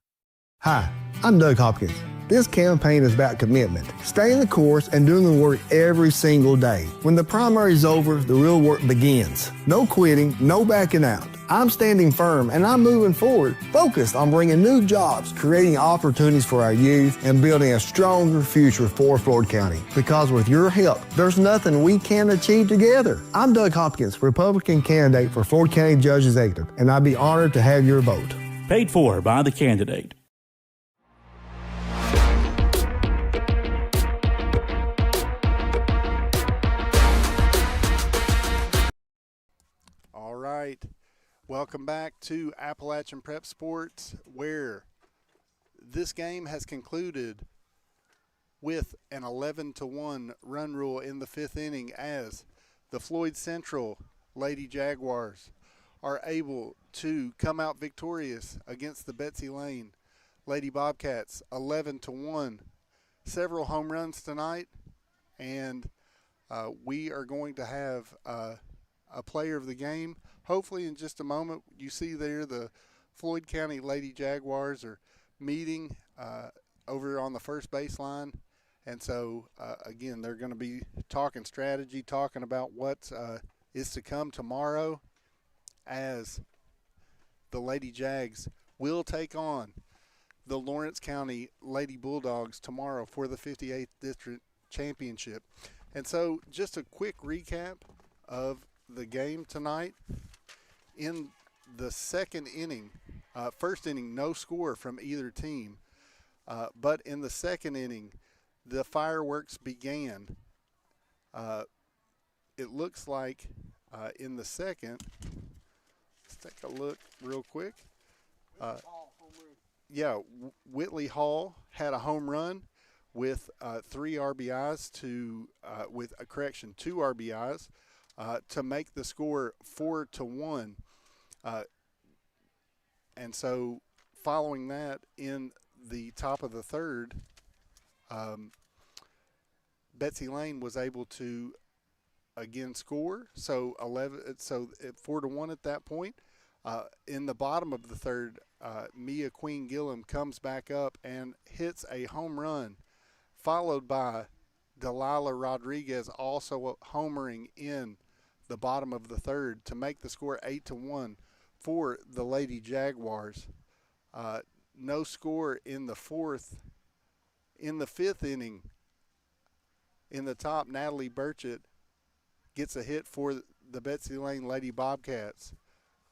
Hi, I'm Doug Hopkins. This campaign is about commitment, staying the course and doing the work every single day. When the primary is over, the real work begins. No quitting, no backing out. I'm standing firm and I'm moving forward, focused on bringing new jobs, creating opportunities for our youth, and building a stronger future for Floyd County. Because with your help, there's nothing we can't achieve together. I'm Doug Hopkins, Republican candidate for Floyd County Judge Executive, and I'd be honored to have your vote. Paid for by the candidate. All right. Welcome back to Appalachian Prep Sports, where this game has concluded with an 11-1 run rule in the 5th inning, as the Floyd Central Lady Jaguars are able to come out victorious against the Betsy Layne Lady Bobcats 11-1. Several home runs tonight, and we are going to have a player of the game. Hopefully in just a moment. You see there the Floyd County Lady Jaguars are meeting over on the first baseline. And so, again, they're going to be talking strategy, talking about what is to come tomorrow, as the Lady Jags will take on the Lawrence County Lady Bulldogs tomorrow for the 58th District Championship. And so just a quick recap of the game tonight. In the second inning, first inning, no score from either team. But in the second inning, the fireworks began. It looks like in the second, let's take a look real quick. Whitley Hall had a home run with 3 RBIs to, with a correction, 2 RBIs. To make the score 4-1. And so following that, in the top of the third, Betsy Layne was able to again score. So 4-1 at that point. In the bottom of the third, Mia Queen Gillum comes back up and hits a home run, followed by Delilah Rodriguez also homering in the bottom of the third to make the score 8-1 for the Lady Jaguars. No score in the fourth. In the 5th inning, in the top, Natalie Burchett gets a hit for the Betsy Layne Lady Bobcats.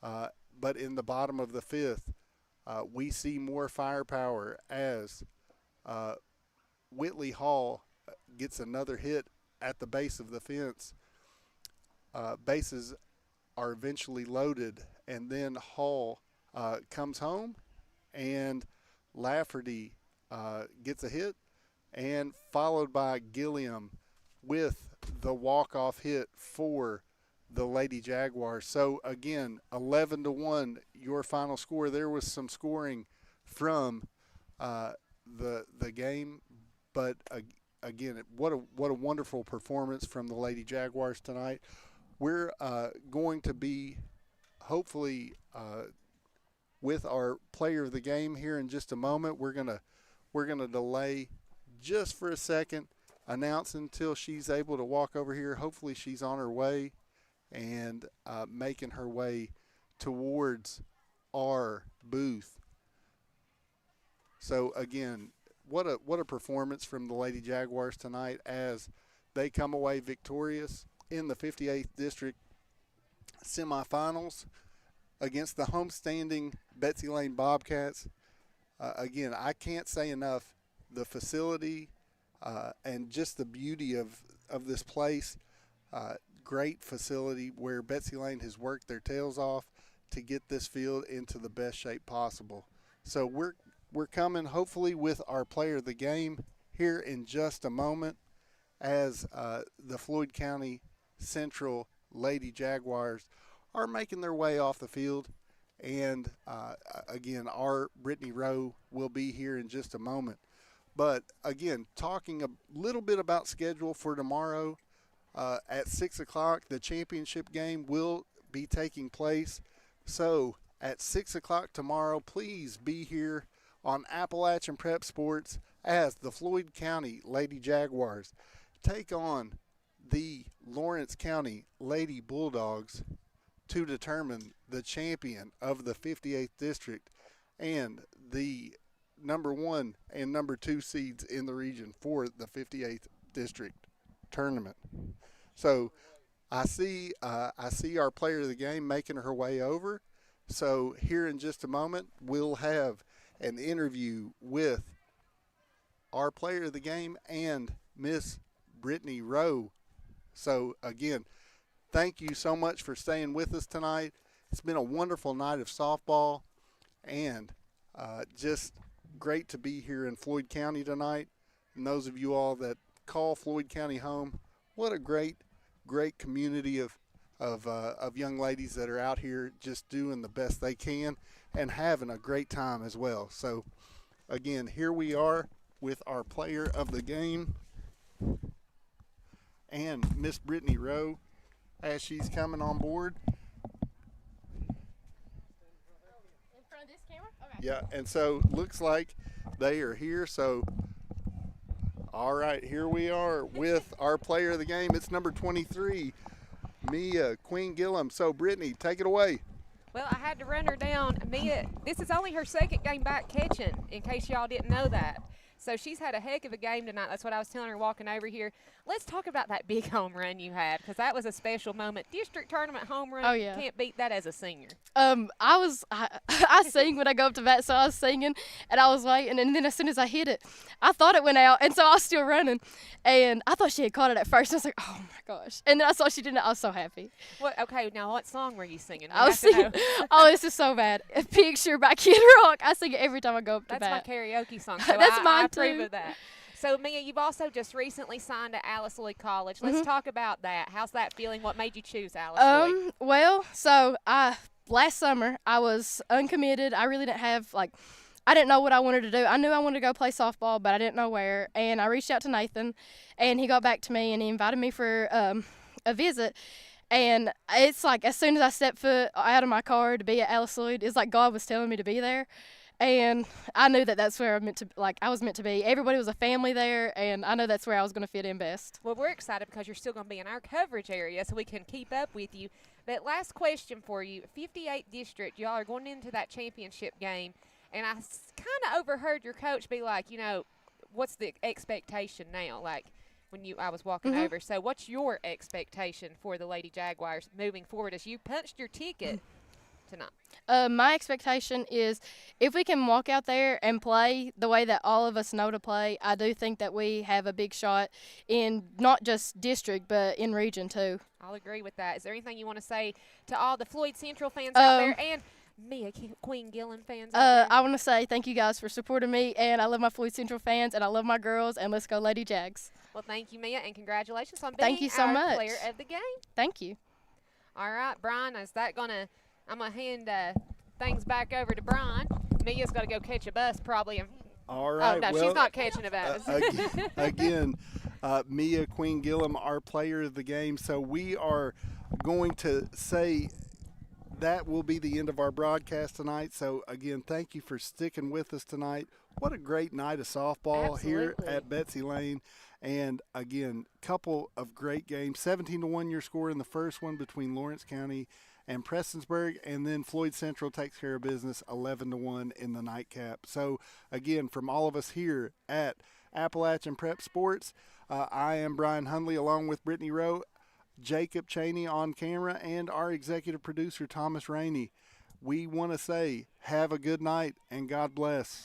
But in the bottom of the 5th, we see more firepower as Whitley Hall gets another hit at the base of the fence. Bases are eventually loaded, and then Hall comes home, and Lafferty gets a hit, and followed by Gilliam with the walk-off hit for the Lady Jaguars. So again, 11-1, your final score. There was some scoring from the game, but again, what a wonderful performance from the Lady Jaguars tonight. We're going to be hopefully with our player of the game here in just a moment. We're gonna delay just for a second, announce until she's able to walk over here. Hopefully she's on her way and making her way towards our booth. So again, what a performance from the Lady Jaguars tonight as they come away victorious in the 58th District semifinals against the homestanding Betsy Layne Bobcats. Again, I can't say enough, the facility and just the beauty of this place. Great facility where Betsy Layne has worked their tails off to get this field into the best shape possible. So we're coming hopefully with our player of the game here in just a moment as the Floyd County Central Lady Jaguars are making their way off the field. And again, our Brittany Rowe will be here in just a moment. But again, talking a little bit about schedule for tomorrow, at 6 o'clock, the championship game will be taking place. So at 6 o'clock tomorrow, please be here on Appalachian Prep Sports as the Floyd County Lady Jaguars take on the Lawrence County Lady Bulldogs to determine the champion of the 58th District and the number 1 and number 2 seeds in the region for the 58th District tournament. So I see our player of the game making her way over. So here in just a moment, we'll have an interview with our player of the game and Miss Brittany Rowe. So again, thank you so much for staying with us tonight. It's been a wonderful night of softball and just great to be here in Floyd County tonight. And those of you all that call Floyd County home, what a great community of young ladies that are out here just doing the best they can and having a great time as well. So again, here we are with our player of the game and Miss Brittany Rowe as she's coming on board. In front of this camera? Okay. Yeah, and so looks like they are here. So all right, here we are with our player of the game. It's number 23, Mia Queen Gillum. So Brittany, take it away. Well, I had to run her down. Mia, this is only her second game back catching, in case y'all didn't know that. So she's had a heck of a game tonight. That's what I was telling her walking over here. Let's talk about that big home run you had, because that was a special moment. District tournament home run, Oh, yeah. Can't beat that as a senior. I sing when I go up to bat, so I was singing, and I was waiting, and then as soon as I hit it, I thought it went out, and so I was still running, and I thought she had caught it at first, and I was like, oh my gosh, and then I saw she didn't. I was so happy. Okay, now what song were you singing? I was singing, oh, this is so bad. A Picture by Kid Rock. I sing it every time I go up to bat. That's my karaoke song, so That's mine I approve too. of that. So, Mia, you've also just recently signed to Alice Lloyd College. Let's talk about that. How's that feeling? What made you choose Alice Lloyd? Well, so last summer I was uncommitted. I really didn't have, I didn't know what I wanted to do. I knew I wanted to go play softball, but I didn't know where. And I reached out to Nathan, and he got back to me, and he invited me for a visit. And it's like as soon as I stepped foot out of my car to be at Alice Lloyd, it's like God was telling me to be there. And I knew that that's where I was meant to be. Everybody was a family there, and I know that's where I was going to fit in best. Well, we're excited because you're still going to be in our coverage area so we can keep up with you. But last question for you, 58th District, y'all are going into that championship game, and I kind of overheard your coach be like, what's the expectation now? Like when I was walking over. So what's your expectation for the Lady Jaguars moving forward as you punched your ticket tonight? My expectation is if we can walk out there and play the way that all of us know to play, I do think that we have a big shot in not just district but in region too. I'll agree with that. Is there anything you want to say to all the Floyd Central fans out there and Mia Queen Gillum fans out there? I want to say thank you guys for supporting me, and I love my Floyd Central fans, and I love my girls, and let's go Lady Jags. Well, thank you, Mia, and congratulations on being Thank you so our much. player of the game. Thank you. All right, Brian, I'm going to hand things back over to Brian. Mia's got to go catch a bus probably. All right. Oh, no, well, she's not catching a bus. Again, Mia Queen Gillum, our player of the game. So we are going to say that will be the end of our broadcast tonight. So, again, thank you for sticking with us tonight. What a great night of softball here at Betsy Layne. And, again, couple of great games. 17-1 your score in the first one between Lawrence County and Prestonsburg, and then Floyd Central takes care of business 11-1 in the nightcap. So, again, from all of us here at Appalachian Prep Sports, I am Brian Hundley along with Brittany Rowe, Jacob Cheney on camera, and our executive producer, Thomas Rainey. We want to say have a good night and God bless.